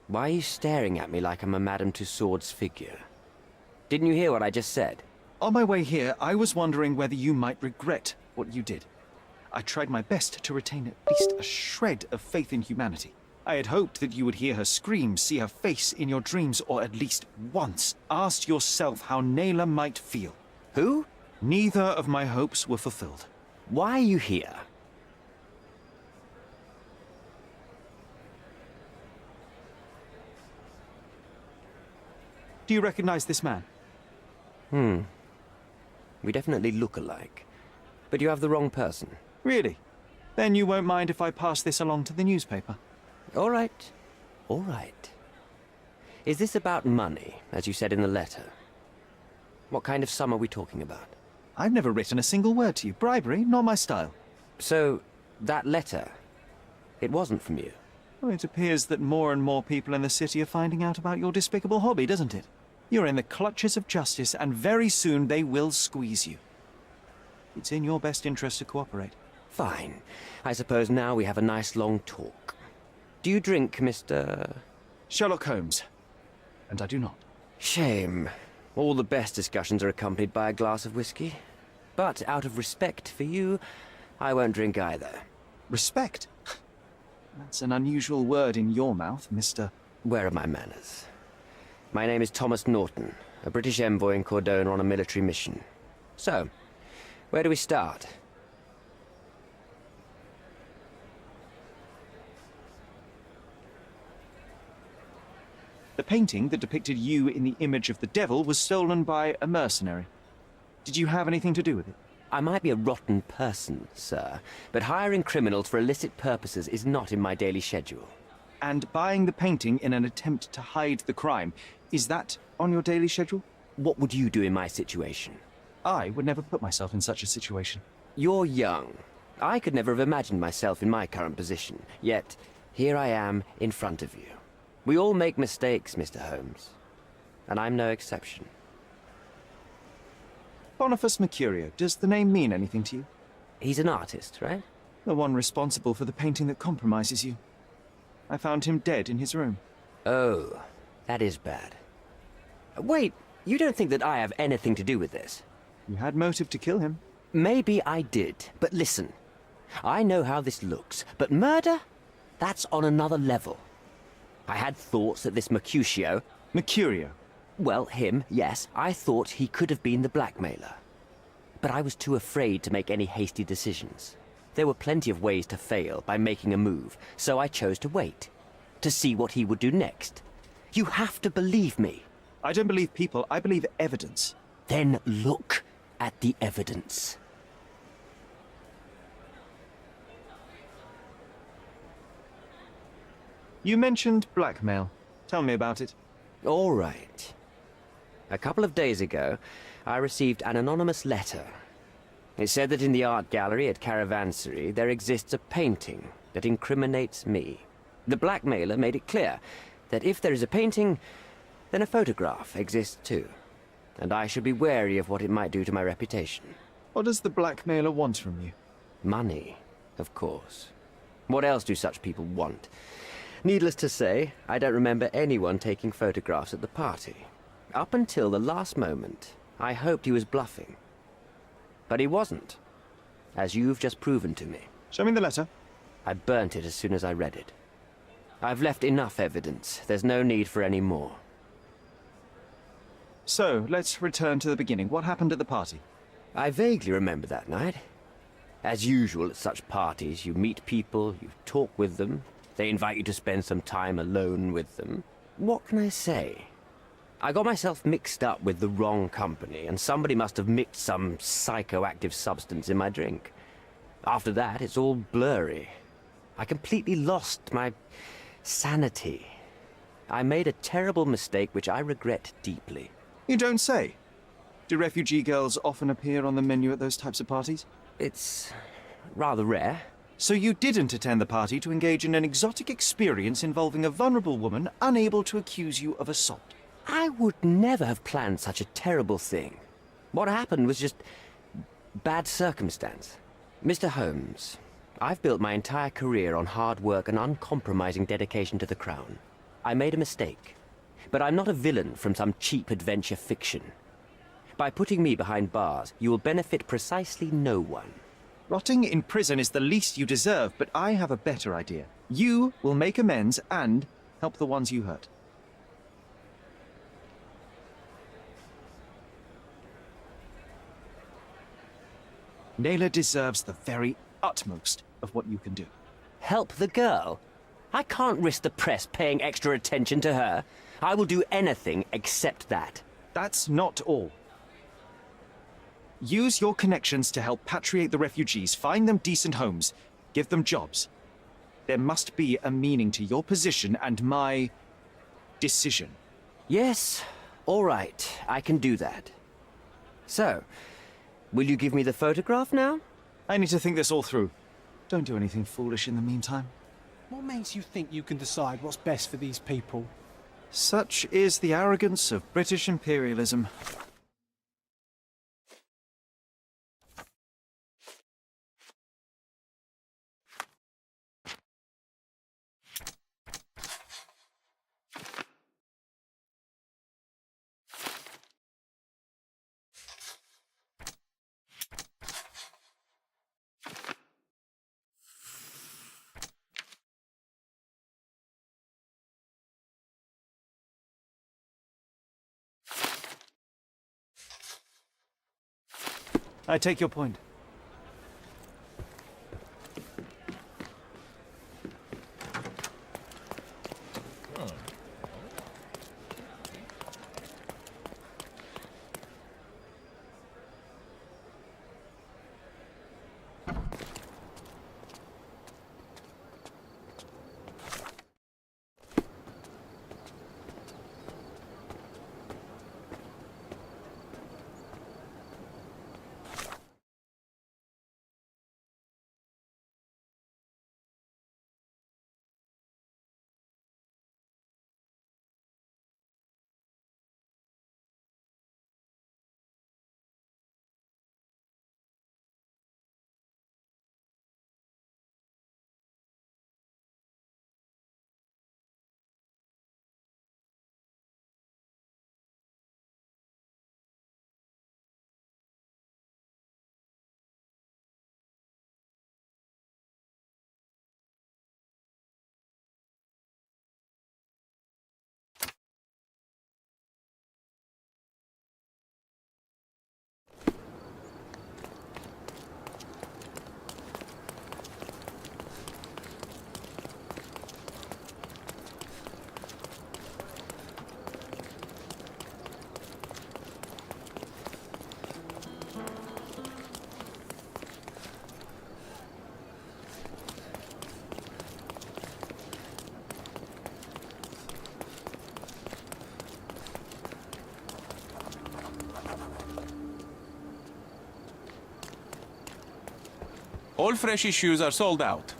Why are you staring at me like I'm a Madame Tussauds figure? Didn't you hear what I just said? On my way here, I was wondering whether you might regret what you did. I tried my best to retain at least a shred of faith in humanity. I had hoped that you would hear her scream, see her face in your dreams, or at least once ask yourself how Naylor might feel. Who? Neither of my hopes were fulfilled. Why are you here? Do you recognize this man? We definitely look alike. But you have the wrong person. Really? Then you won't mind if I pass this along to the newspaper? All right. All right. Is this about money, as you said in the letter? What kind of sum are we talking about? I've never written a single word to you. Bribery, not my style. So, that letter, it wasn't from you? Well, it appears that more and more people in the city are finding out about your despicable hobby, doesn't it? You're in the clutches of justice, and very soon they will squeeze you. It's in your best interest to cooperate. Fine. I suppose now we have a nice long talk. Do you drink, Mr. Sherlock Holmes. And I do not. Shame. All the best discussions are accompanied by a glass of whiskey. But out of respect for you, I won't drink either. Respect? That's an unusual word in your mouth, Mr. Where are my manners? My name is Thomas Norton, a British envoy in Cordona on a military mission. So, where do we start? The painting that depicted you in the image of the devil was stolen by a mercenary. Did you have anything to do with it? I might be a rotten person, sir, but hiring criminals for illicit purposes is not in my daily schedule. And buying the painting in an attempt to hide the crime, is that on your daily schedule? What would you do in my situation? I would never put myself in such a situation. You're young. I could never have imagined myself in my current position, yet here I am in front of you. We all make mistakes, Mr. Holmes, and I'm no exception. Boniface Mercurio, does the name mean anything to you? He's an artist, right? The one responsible for the painting that compromises you. I found him dead in his room. Oh, that is bad. Wait, you don't think that I have anything to do with this? You had motive to kill him. Maybe I did, but listen. I know how this looks, but murder? That's on another level. I had thoughts that this Mercutio... Mercurio? Well, him, yes. I thought he could have been the blackmailer. But I was too afraid to make any hasty decisions. There were plenty of ways to fail by making a move, so I chose to wait. To see what he would do next. You have to believe me. I don't believe people, I believe evidence. Then look at the evidence. You mentioned blackmail. Tell me about it. All right. A couple of days ago, I received an anonymous letter. It said that in the art gallery at Caravansary there exists a painting that incriminates me. The blackmailer made it clear that if there is a painting, then a photograph exists too. And I should be wary of what it might do to my reputation. What does the blackmailer want from you? Money, of course. What else do such people want? Needless to say, I don't remember anyone taking photographs at the party. Up until the last moment, I hoped he was bluffing. But he wasn't, as you've just proven to me. Show me the letter. I burnt it as soon as I read it. I've left enough evidence. There's no need for any more. So, let's return to the beginning. What happened at the party? I vaguely remember that night. As usual at such parties, you meet people, you talk with them, they invite you to spend some time alone with them. What can I say? I got myself mixed up with the wrong company, and somebody must have mixed some psychoactive substance in my drink. After that, it's all blurry. I completely lost my sanity. I made a terrible mistake which I regret deeply. You don't say. Do refugee girls often appear on the menu at those types of parties? It's rather rare. So you didn't attend the party to engage in an exotic experience involving a vulnerable woman unable to accuse you of assault? I would never have planned such a terrible thing. What happened was just bad circumstance. Mr. Holmes, I've built my entire career on hard work and uncompromising dedication to the Crown. I made a mistake, but I'm not a villain from some cheap adventure fiction. By putting me behind bars, you will benefit precisely no one. Rotting in prison is the least you deserve, but I have a better idea. You will make amends and help the ones you hurt. Naylor deserves the very utmost of what you can do. Help the girl? I can't risk the press paying extra attention to her. I will do anything except that. That's not all. Use your connections to help patriate the refugees, find them decent homes, give them jobs. There must be a meaning to your position and my decision. Yes, all right, I can do that. So, will you give me the photograph now? I need to think this all through. Don't do anything foolish in the meantime. What makes you think you can decide what's best for these people? Such is the arrogance of British imperialism. I take your point. All fresh issues are sold out.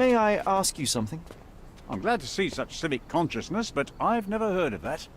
May I ask you something? I'm glad to see such civic consciousness, but I've never heard of that.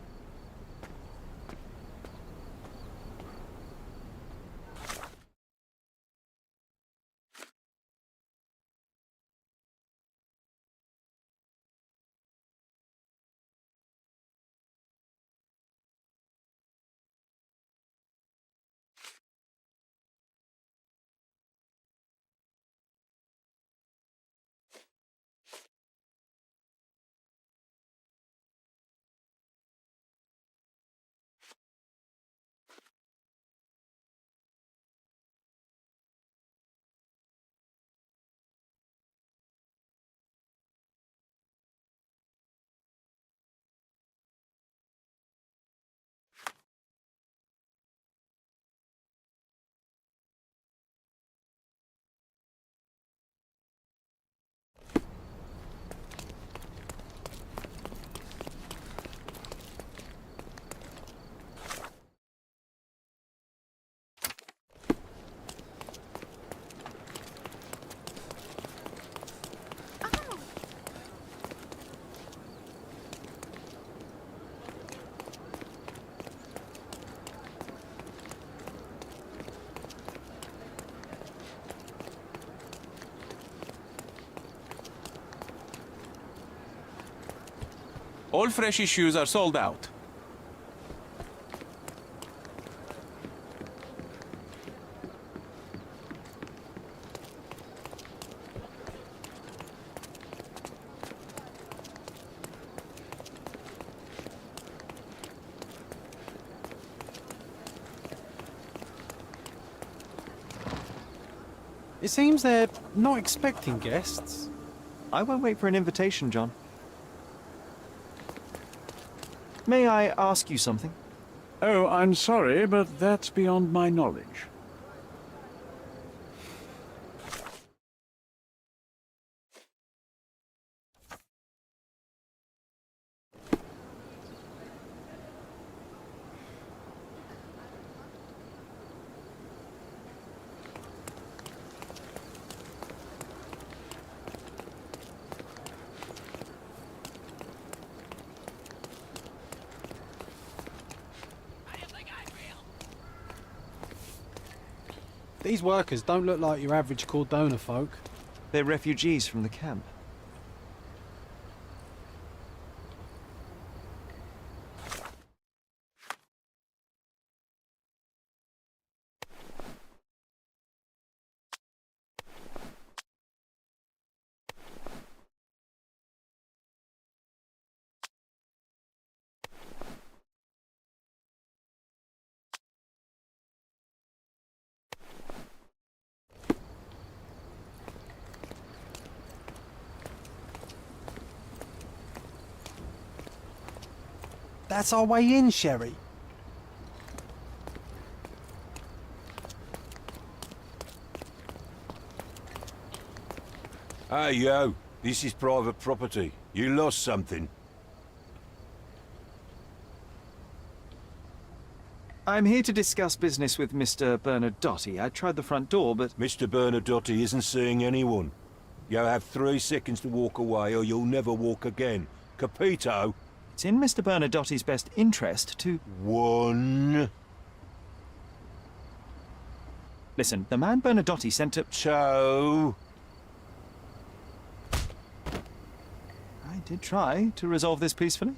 All fresh issues are sold out. It seems they're not expecting guests. I won't wait for an invitation, John. May I ask you something? Oh, I'm sorry, but that's beyond my knowledge. These workers don't look like your average Cordona folk. They're refugees from the camp. That's our way in, Sherry. Hey, yo. This is private property. You lost something. I'm here to discuss business with Mr. Bernadotti. I tried the front door, but... Mr. Bernadotti isn't seeing anyone. You have 3 seconds to walk away or you'll never walk again. Capito? It's in Mr. Bernadotti's best interest to... 1. Listen, the man Bernadotti sent to... 2. I did try to resolve this peacefully.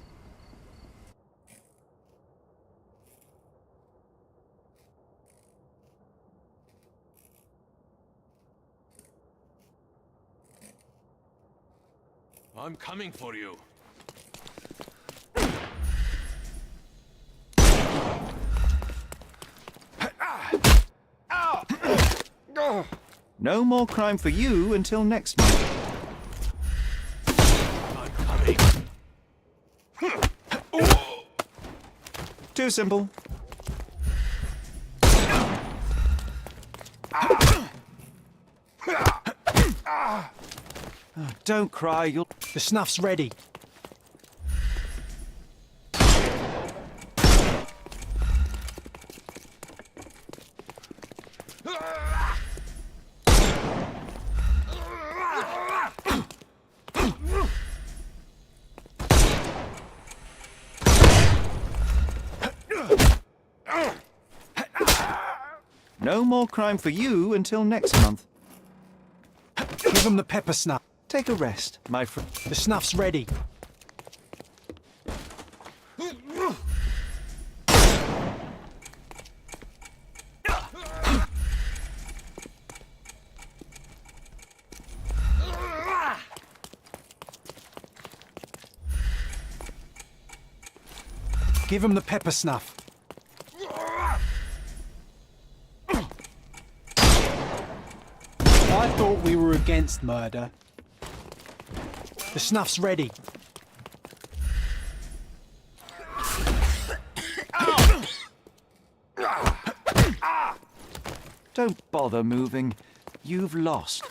I'm coming for you. No more crime for you until next month. I'm coming. Too simple. Oh, don't cry, you'll... The snuff's ready. No more crime for you until next month. Give him the pepper snuff. Take a rest, my friend. The snuff's ready. Give him the pepper snuff. I thought we were against murder. The snuff's ready. Don't bother moving. You've lost.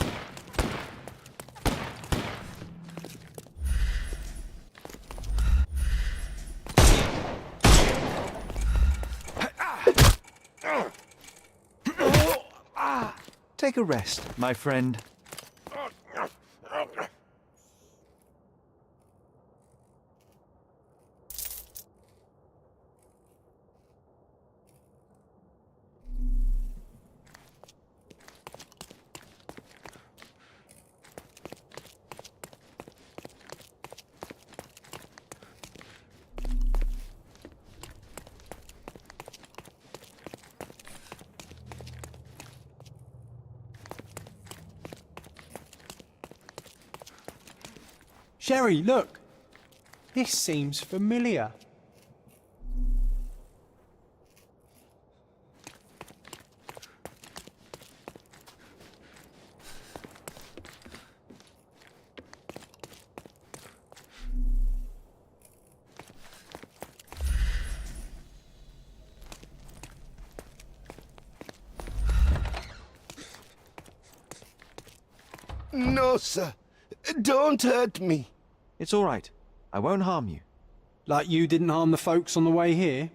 Take a rest, my friend. Sherry, look. This seems familiar. No, sir. Don't hurt me. It's all right. I won't harm you. Like you didn't harm the folks on the way here?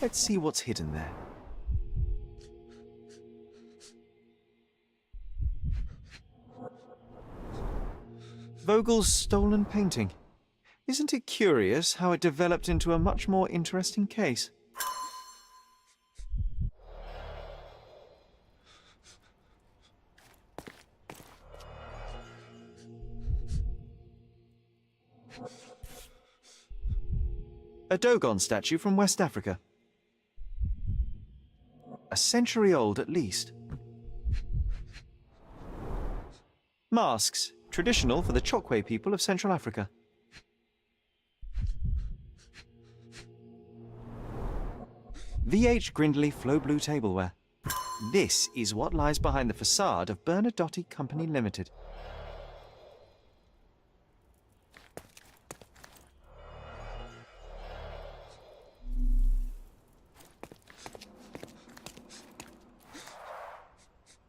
Let's see what's hidden there. Vogel's stolen painting. Isn't it curious how it developed into a much more interesting case? A Dogon statue from West Africa. A century old at least. Masks, traditional for the Chokwe people of Central Africa. VH Grindley Flow Blue Tableware. This is what lies behind the facade of Bernadotte Company Limited.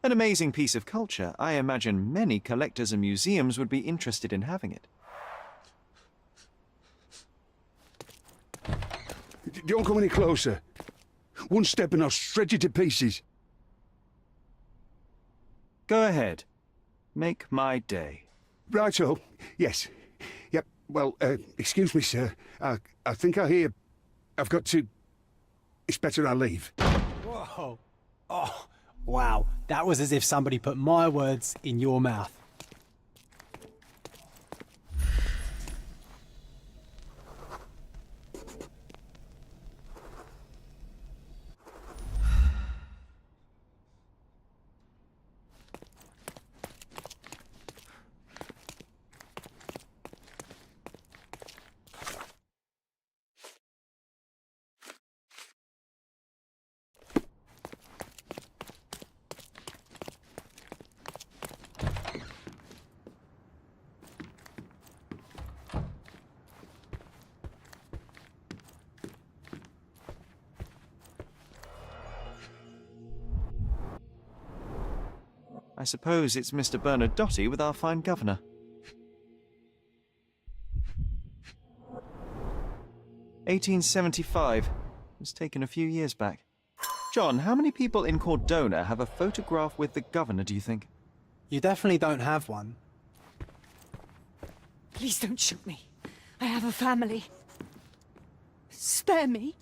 An amazing piece of culture. I imagine many collectors and museums would be interested in having it. Don't come any closer. One step and I'll shred you to pieces. Go ahead. Make my day. Right-o. Yes. Yep. Well, excuse me, sir. I think I hear... I've got to... It's better I leave. Whoa. Oh, wow. That was as if somebody put my words in your mouth. I suppose it's Mr. Bernadotte with our fine governor. "1875. Was taken a few years back. John, how many people in Cordona have a photograph with the governor, do you think? You definitely don't have one. Please don't shoot me. I have a family. Spare me.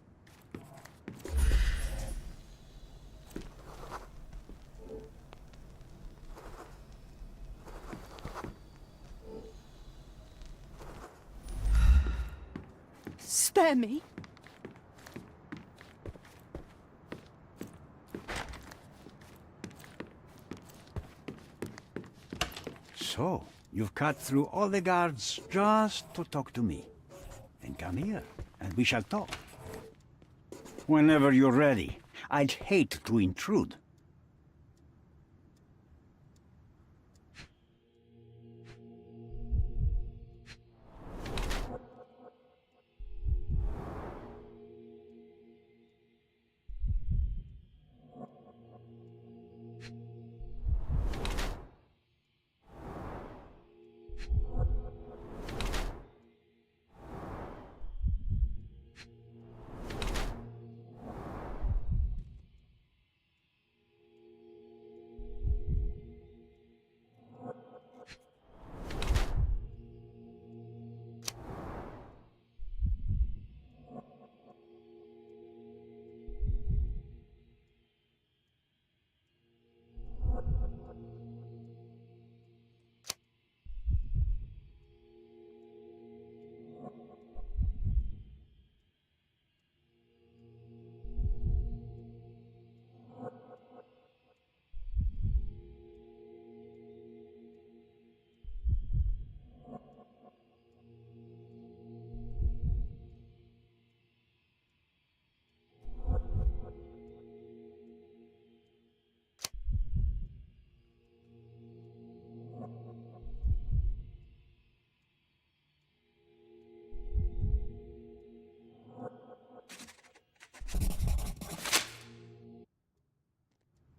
Spare me. So, you've cut through all the guards just to talk to me. Then come here, and we shall talk. Whenever you're ready. I'd hate to intrude.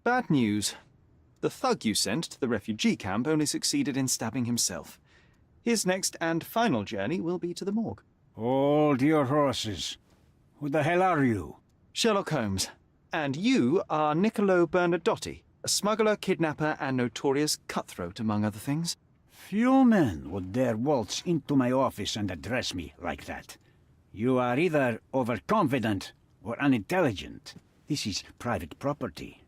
Bad news. The thug you sent to the refugee camp only succeeded in stabbing himself. His next and final journey will be to the morgue. Hold your horses. Who the hell are you? Sherlock Holmes. And you are Niccolo Bernadotte, a smuggler, kidnapper, and notorious cutthroat, among other things. Few men would dare waltz into my office and address me like that. You are either overconfident or unintelligent. This is private property.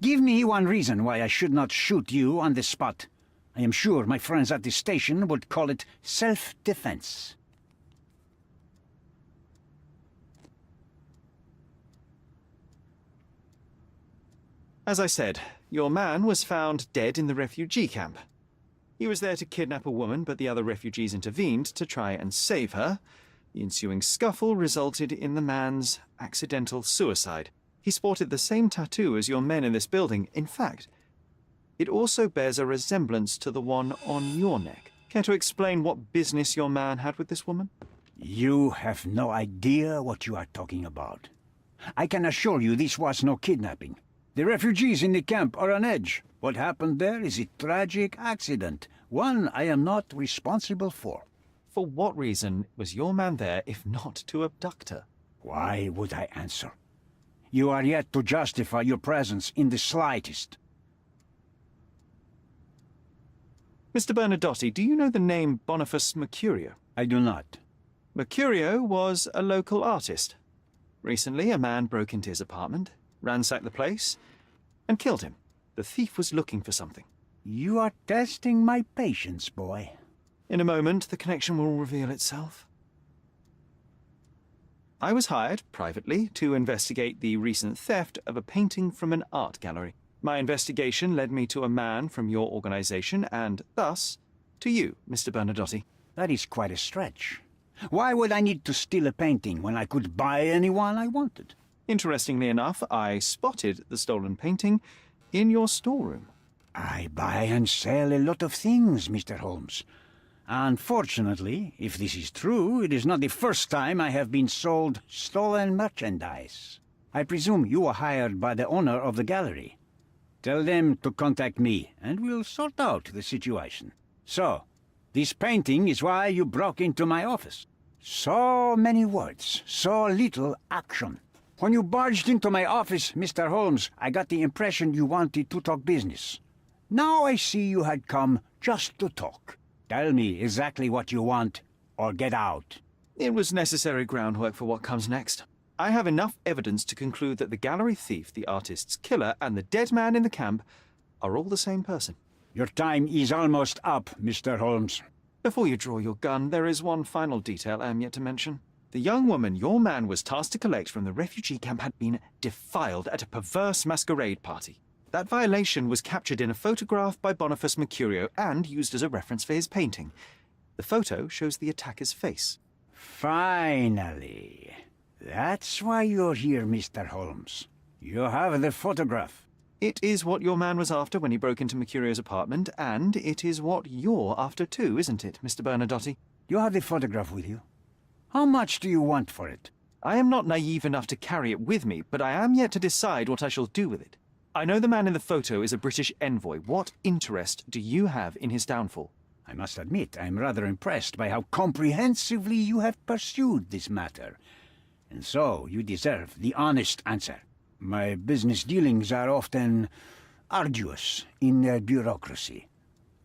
Give me one reason why I should not shoot you on the spot. I am sure my friends at the station would call it self-defense. As I said, your man was found dead in the refugee camp. He was there to kidnap a woman, but the other refugees intervened to try and save her. The ensuing scuffle resulted in the man's accidental suicide. He sported the same tattoo as your men in this building. In fact, it also bears a resemblance to the one on your neck. Care to explain what business your man had with this woman? You have no idea what you are talking about. I can assure you this was no kidnapping. The refugees in the camp are on edge. What happened there is a tragic accident, one I am not responsible for. For what reason was your man there if not to abduct her? Why would I answer? You are yet to justify your presence in the slightest. Mr. Bernadotti, do you know the name Boniface Mercurio? I do not. Mercurio was a local artist. Recently, a man broke into his apartment, ransacked the place, and killed him. The thief was looking for something. You are testing my patience, boy. In a moment, the connection will reveal itself. I was hired, privately, to investigate the recent theft of a painting from an art gallery. My investigation led me to a man from your organization, and thus, to you, Mr. Bernadotti. That is quite a stretch. Why would I need to steal a painting when I could buy anyone I wanted? Interestingly enough, I spotted the stolen painting in your storeroom. I buy and sell a lot of things, Mr. Holmes. Unfortunately, if this is true, it is not the first time I have been sold stolen merchandise. I presume you were hired by the owner of the gallery. Tell them to contact me, and we'll sort out the situation. So, this painting is why you broke into my office. So many words, so little action. When you barged into my office, Mr. Holmes, I got the impression you wanted to talk business. Now I see you had come just to talk. Tell me exactly what you want, or get out. It was necessary groundwork for what comes next. I have enough evidence to conclude that the gallery thief, the artist's killer, and the dead man in the camp are all the same person. Your time is almost up, Mr. Holmes. Before you draw your gun, there is one final detail I am yet to mention. The young woman your man was tasked to collect from the refugee camp had been defiled at a perverse masquerade party. That violation was captured in a photograph by Boniface Mercurio and used as a reference for his painting. The photo shows the attacker's face. Finally. That's why you're here, Mr. Holmes. You have the photograph. It is what your man was after when he broke into Mercurio's apartment, and it is what you're after too, isn't it, Mr. Bernadotti? You have the photograph with you. How much do you want for it? I am not naive enough to carry it with me, but I am yet to decide what I shall do with it. I know the man in the photo is a British envoy. What interest do you have in his downfall? I must admit, I'm rather impressed by how comprehensively you have pursued this matter. And so, you deserve the honest answer. My business dealings are often arduous in their bureaucracy.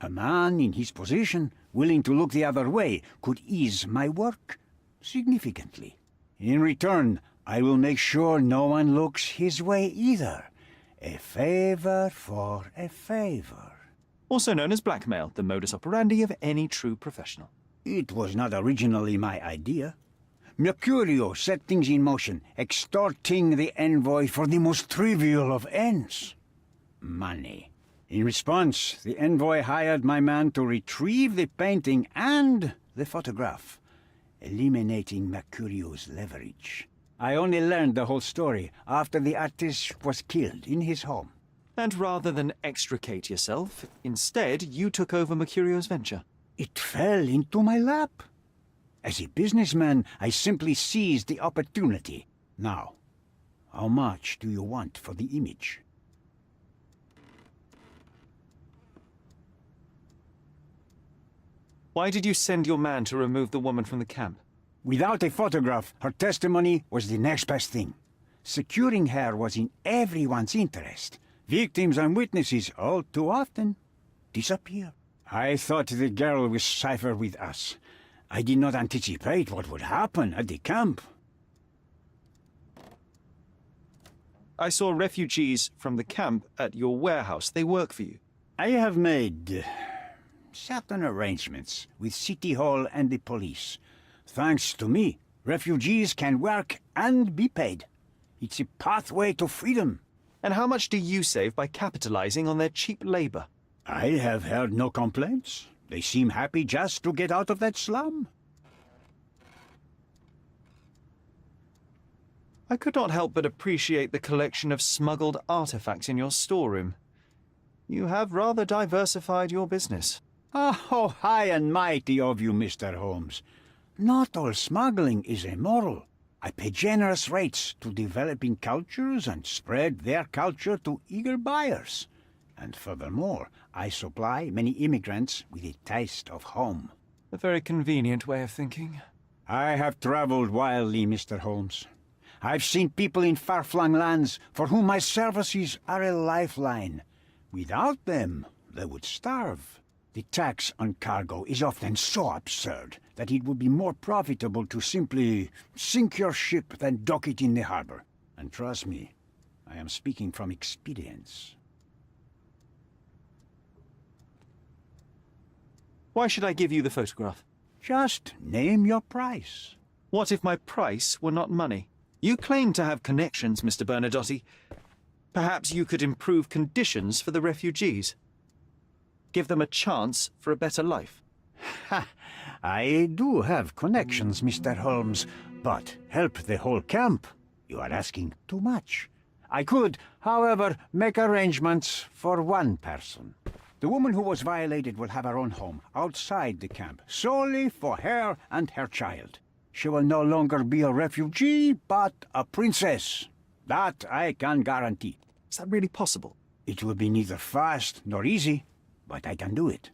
A man in his position, willing to look the other way, could ease my work significantly. In return, I will make sure no one looks his way either. A favor for a favor. Also known as blackmail, the modus operandi of any true professional. It was not originally my idea. Mercurio set things in motion, extorting the envoy for the most trivial of ends. Money. In response, the envoy hired my man to retrieve the painting and the photograph, eliminating Mercurio's leverage. I only learned the whole story after the artist was killed in his home. And rather than extricate yourself, instead you took over Mercurio's venture. It fell into my lap. As a businessman, I simply seized the opportunity. Now, how much do you want for the image? Why did you send your man to remove the woman from the camp? Without a photograph, her testimony was the next best thing. Securing her was in everyone's interest. Victims and witnesses all too often disappear. I thought the girl was safer with us. I did not anticipate what would happen at the camp. I saw refugees from the camp at your warehouse. They work for you. I have made certain arrangements with City Hall and the police. Thanks to me, refugees can work and be paid. It's a pathway to freedom. And how much do you save by capitalizing on their cheap labor? I have heard no complaints. They seem happy just to get out of that slum. I could not help but appreciate the collection of smuggled artifacts in your storeroom. You have rather diversified your business. Oh, high and mighty of you, Mr. Holmes. Not all smuggling is immoral. I pay generous rates to developing cultures and spread their culture to eager buyers. And furthermore, I supply many immigrants with a taste of home. A very convenient way of thinking. I have traveled wildly, Mr. Holmes. I've seen people in far-flung lands for whom my services are a lifeline. Without them, they would starve. The tax on cargo is often so absurd that it would be more profitable to simply sink your ship than dock it in the harbor. And trust me, I am speaking from experience. Why should I give you the photograph? Just name your price. What if my price were not money? You claim to have connections, Mr. Bernadotte. Perhaps you could improve conditions for the refugees. Give them a chance for a better life. Ha! I do have connections, Mr. Holmes, but help the whole camp? You are asking too much. I could, however, make arrangements for one person. The woman who was violated will have her own home outside the camp, solely for her and her child. She will no longer be a refugee, but a princess. That I can guarantee. Is that really possible? It will be neither fast nor easy, but I can do it.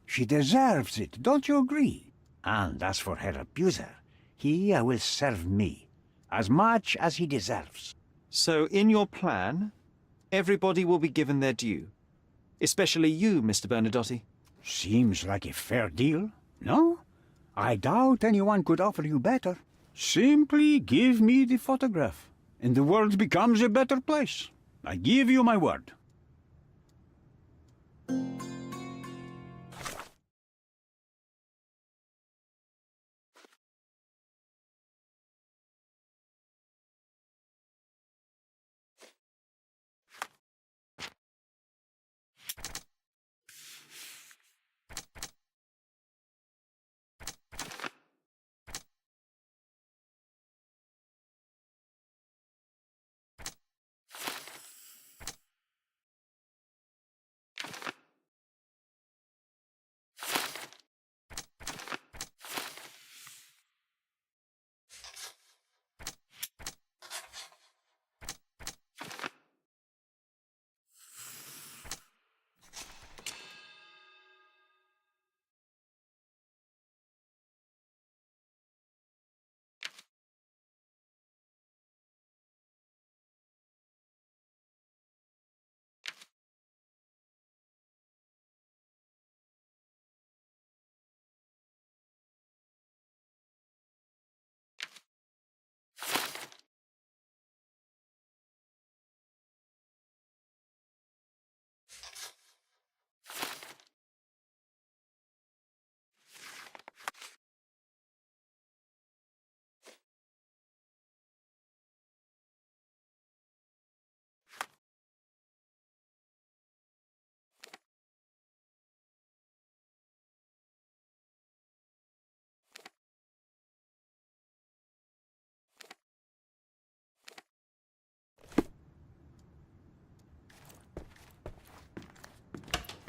She deserves it, don't you agree? And as for her abuser, he will serve me, as much as he deserves. So in your plan, everybody will be given their due. Especially you, Mr. Bernadotte. Seems like a fair deal, no? I doubt anyone could offer you better. Simply give me the photograph, and the world becomes a better place. I give you my word.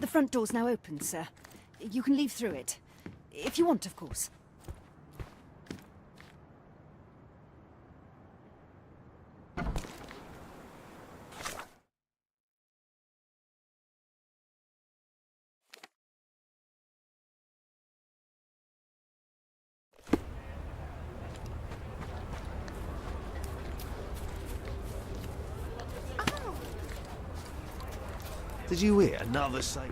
The front door's now open, sir. You can leave through it. If you want, of course. Did you hear another sailor?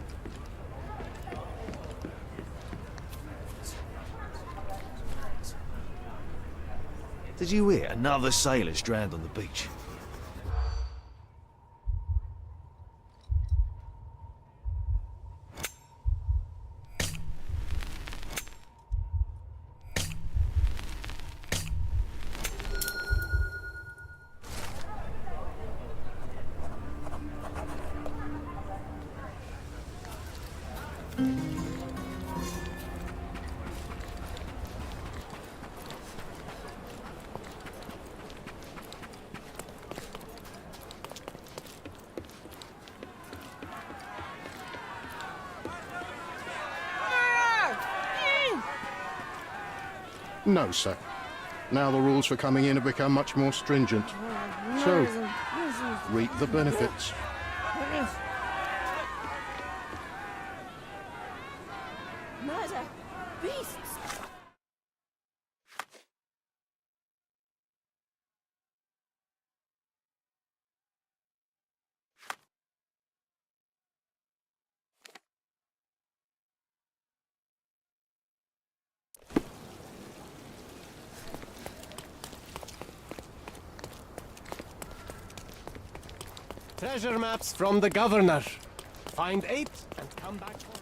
Did you hear another sailor's drowned on the beach? No, sir. Now the rules for coming in have become much more stringent. So, reap the benefits. Murder! Beasts! Treasure maps from the governor. Find 8 and come back for...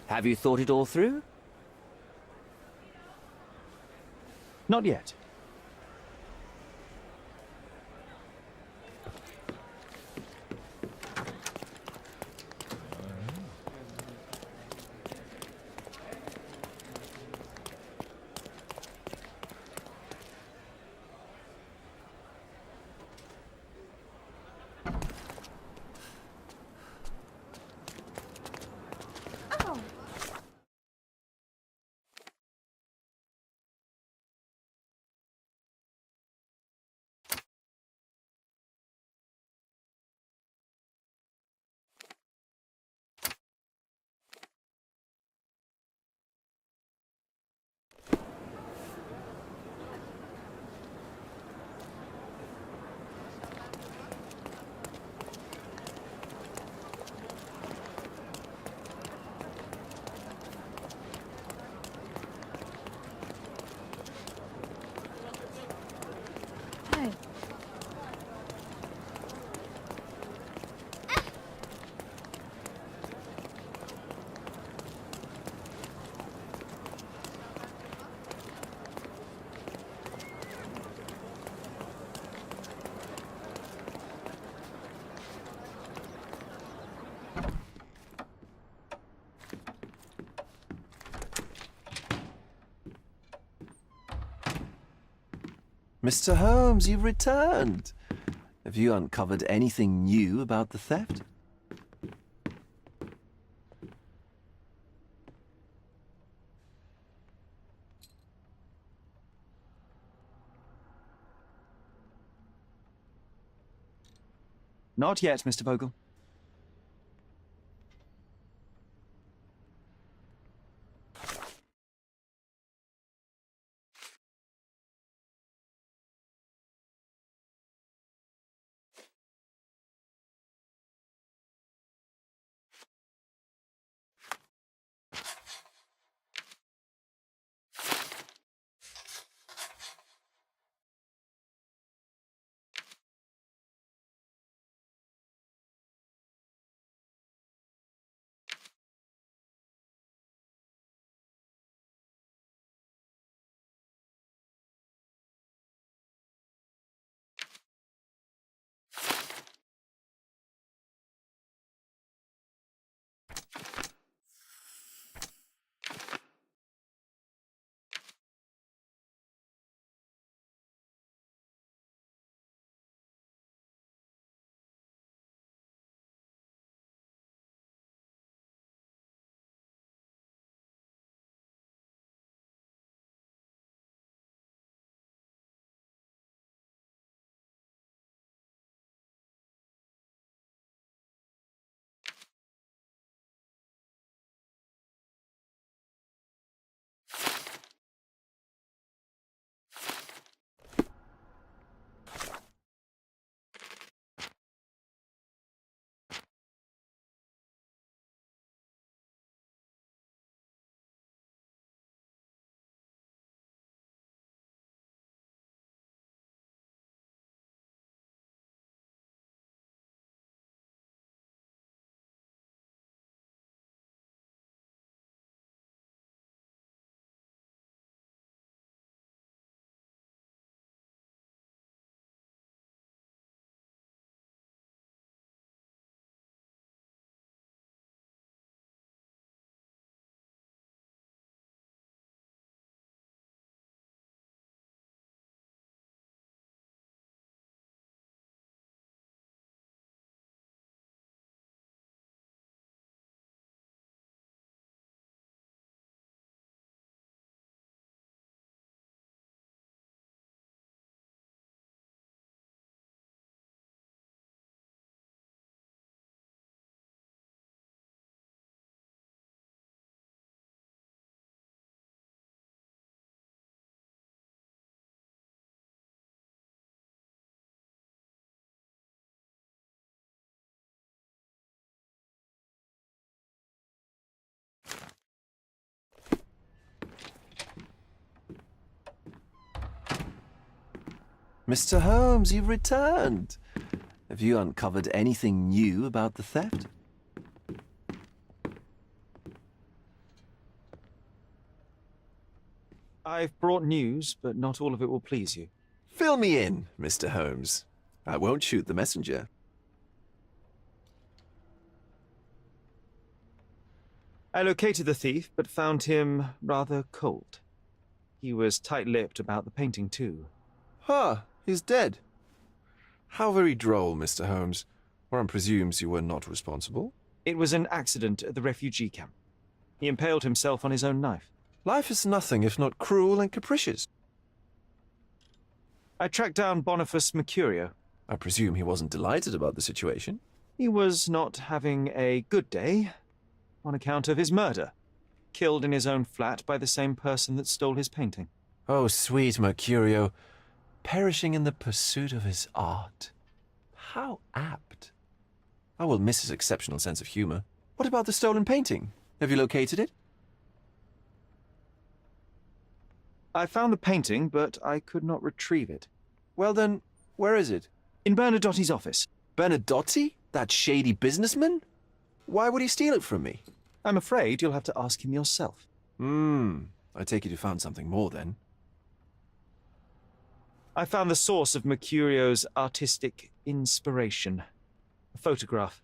Have you thought it all through? Not yet. Mr. Holmes, you've returned. Have you uncovered anything new about the theft? Not yet, Mr. Vogel. Mr. Holmes, you've returned. Have you uncovered anything new about the theft? I've brought news, but not all of it will please you. Fill me in, Mr. Holmes. I won't shoot the messenger. I located the thief, but found him rather cold. He was tight-lipped about the painting, too. Huh, he's dead. How very droll, Mr. Holmes. One presumes you were not responsible. It was an accident at the refugee camp. He impaled himself on his own knife. Life is nothing if not cruel and capricious. I tracked down Boniface Mercurio. I presume he wasn't delighted about the situation. He was not having a good day on account of his murder. Killed in his own flat by the same person that stole his painting. Oh, sweet Mercurio. Perishing in the pursuit of his art. How apt. I will miss his exceptional sense of humor. What about the stolen painting? Have you located it? I found the painting, but I could not retrieve it. Well then, where is it? In Bernadotti's office. Bernadotti? That shady businessman? Why would he steal it from me? I'm afraid you'll have to ask him yourself. I take it you found something more then. I found the source of Mercurio's artistic inspiration. A photograph.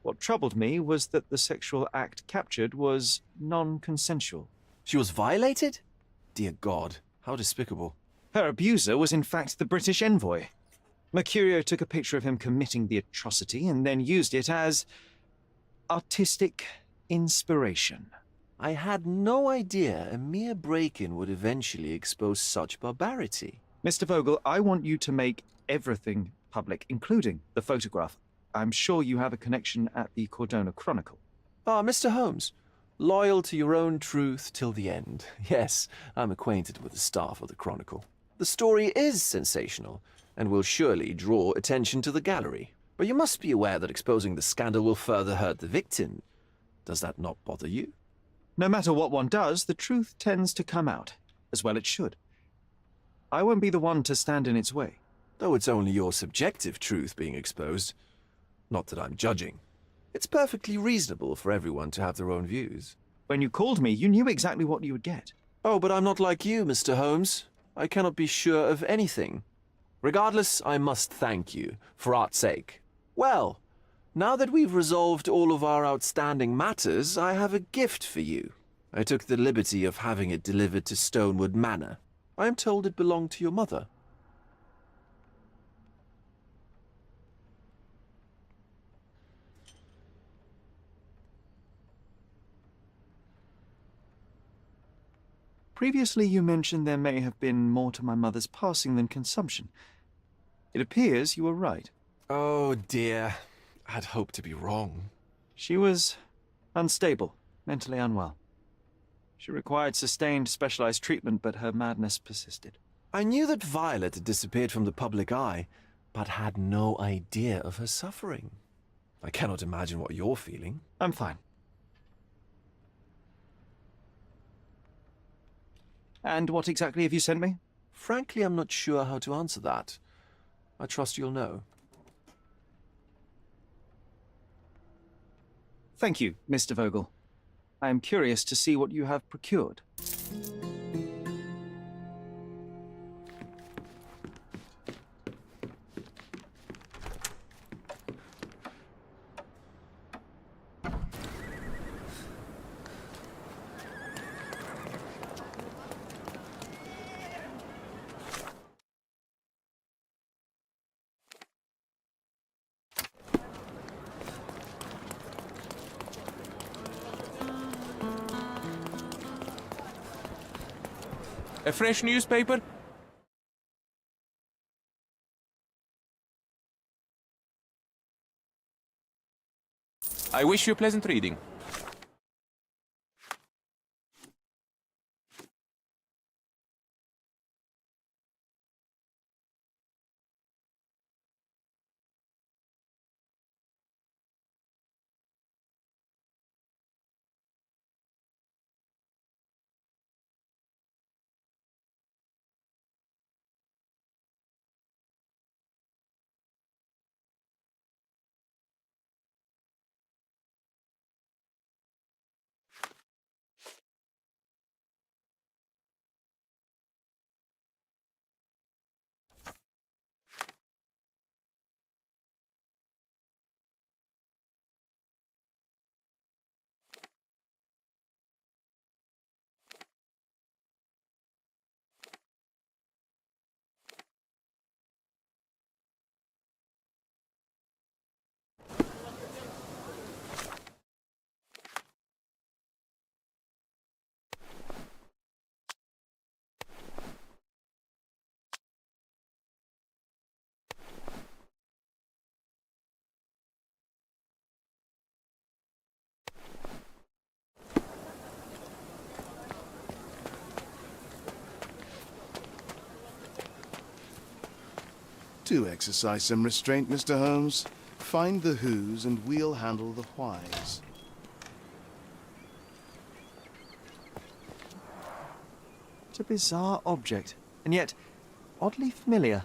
What troubled me was that the sexual act captured was non-consensual. She was violated? Dear God, how despicable. Her abuser was in fact the British envoy. Mercurio took a picture of him committing the atrocity and then used it as artistic inspiration. I had no idea a mere break-in would eventually expose such barbarity. Mr. Vogel, I want you to make everything public, including the photograph. I'm sure you have a connection at the Cordona Chronicle. Ah, Mr. Holmes, loyal to your own truth till the end. Yes, I'm acquainted with the staff of the Chronicle. The story is sensational, and will surely draw attention to the gallery. But you must be aware that exposing the scandal will further hurt the victim. Does that not bother you? No matter what one does, the truth tends to come out, as well it should. I won't be the one to stand in its way. Though it's only your subjective truth being exposed. Not that I'm judging. It's perfectly reasonable for everyone to have their own views. When you called me, you knew exactly what you would get. Oh, but I'm not like you, Mr. Holmes. I cannot be sure of anything. Regardless, I must thank you, for art's sake. Well, now that we've resolved all of our outstanding matters, I have a gift for you. I took the liberty of having it delivered to Stonewood Manor. I am told it belonged to your mother. Previously you mentioned there may have been more to my mother's passing than consumption. It appears you were right. Oh dear, I'd hoped to be wrong. She was unstable, mentally unwell. She required sustained, specialized treatment, but her madness persisted. I knew that Violet had disappeared from the public eye, but had no idea of her suffering. I cannot imagine what you're feeling. I'm fine. And what exactly have you sent me? Frankly, I'm not sure how to answer that. I trust you'll know. Thank you, Mr. Vogel. I am curious to see what you have procured. A fresh newspaper? I wish you pleasant reading. Do exercise some restraint, Mr. Holmes. Find the whos and we'll handle the whys. It's a bizarre object, and yet oddly familiar.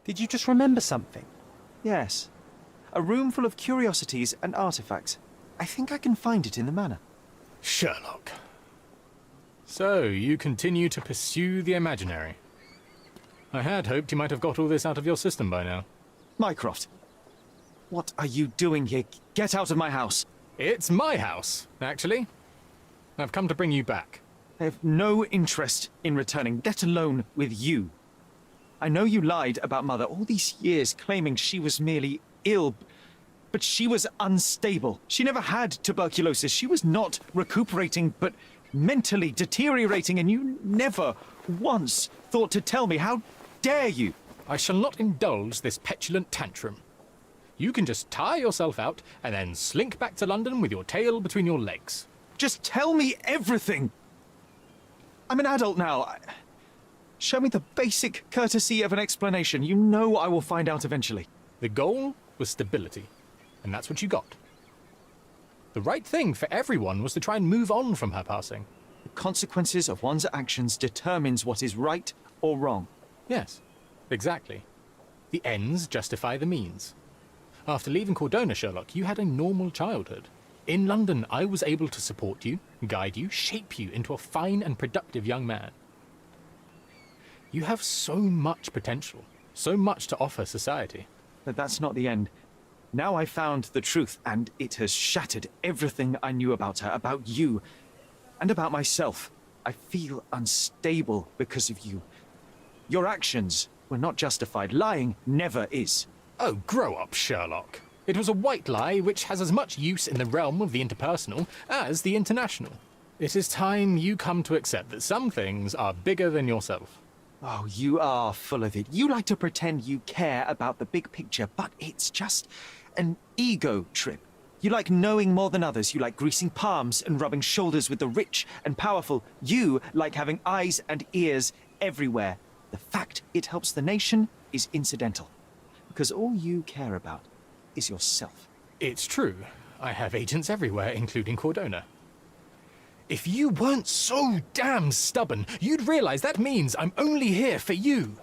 Did you just remember something? Yes. A room full of curiosities and artifacts. I think I can find it in the manor. Sherlock. So, you continue to pursue the imaginary. I had hoped you might have got all this out of your system by now. Mycroft, what are you doing here? Get out of my house. It's my house, actually. I've come to bring you back. I have no interest in returning, let alone with you. I know you lied about Mother all these years, claiming she was merely ill, but she was unstable. She never had tuberculosis. She was not recuperating, but mentally deteriorating, and you never once thought to tell me. How dare you? I shall not indulge this petulant tantrum. You can just tire yourself out and then slink back to London with your tail between your legs. Just tell me everything! I'm an adult now. Show me the basic courtesy of an explanation. You know I will find out eventually. The goal was stability, and that's what you got. The right thing for everyone was to try and move on from her passing. The consequences of one's actions determines what is right or wrong. Yes, exactly. The ends justify the means. After leaving Cordona, Sherlock, you had a normal childhood. In London, I was able to support you, guide you, shape you into a fine and productive young man. You have so much potential, so much to offer society. But that's not the end. Now I found the truth, and it has shattered everything I knew about her, about you, and about myself. I feel unstable because of you. Your actions were not justified. Lying never is. Oh, grow up, Sherlock. It was a white lie which has as much use in the realm of the interpersonal as the international. It is time you come to accept that some things are bigger than yourself. Oh, you are full of it. You like to pretend you care about the big picture, but it's just an ego trip. You like knowing more than others. You like greasing palms and rubbing shoulders with the rich and powerful. You like having eyes and ears everywhere. The fact it helps the nation is incidental, because all you care about is yourself. It's true. I have agents everywhere, including Cordona. If you weren't so damn stubborn, you'd realize that means I'm only here for you.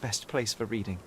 Best place for reading.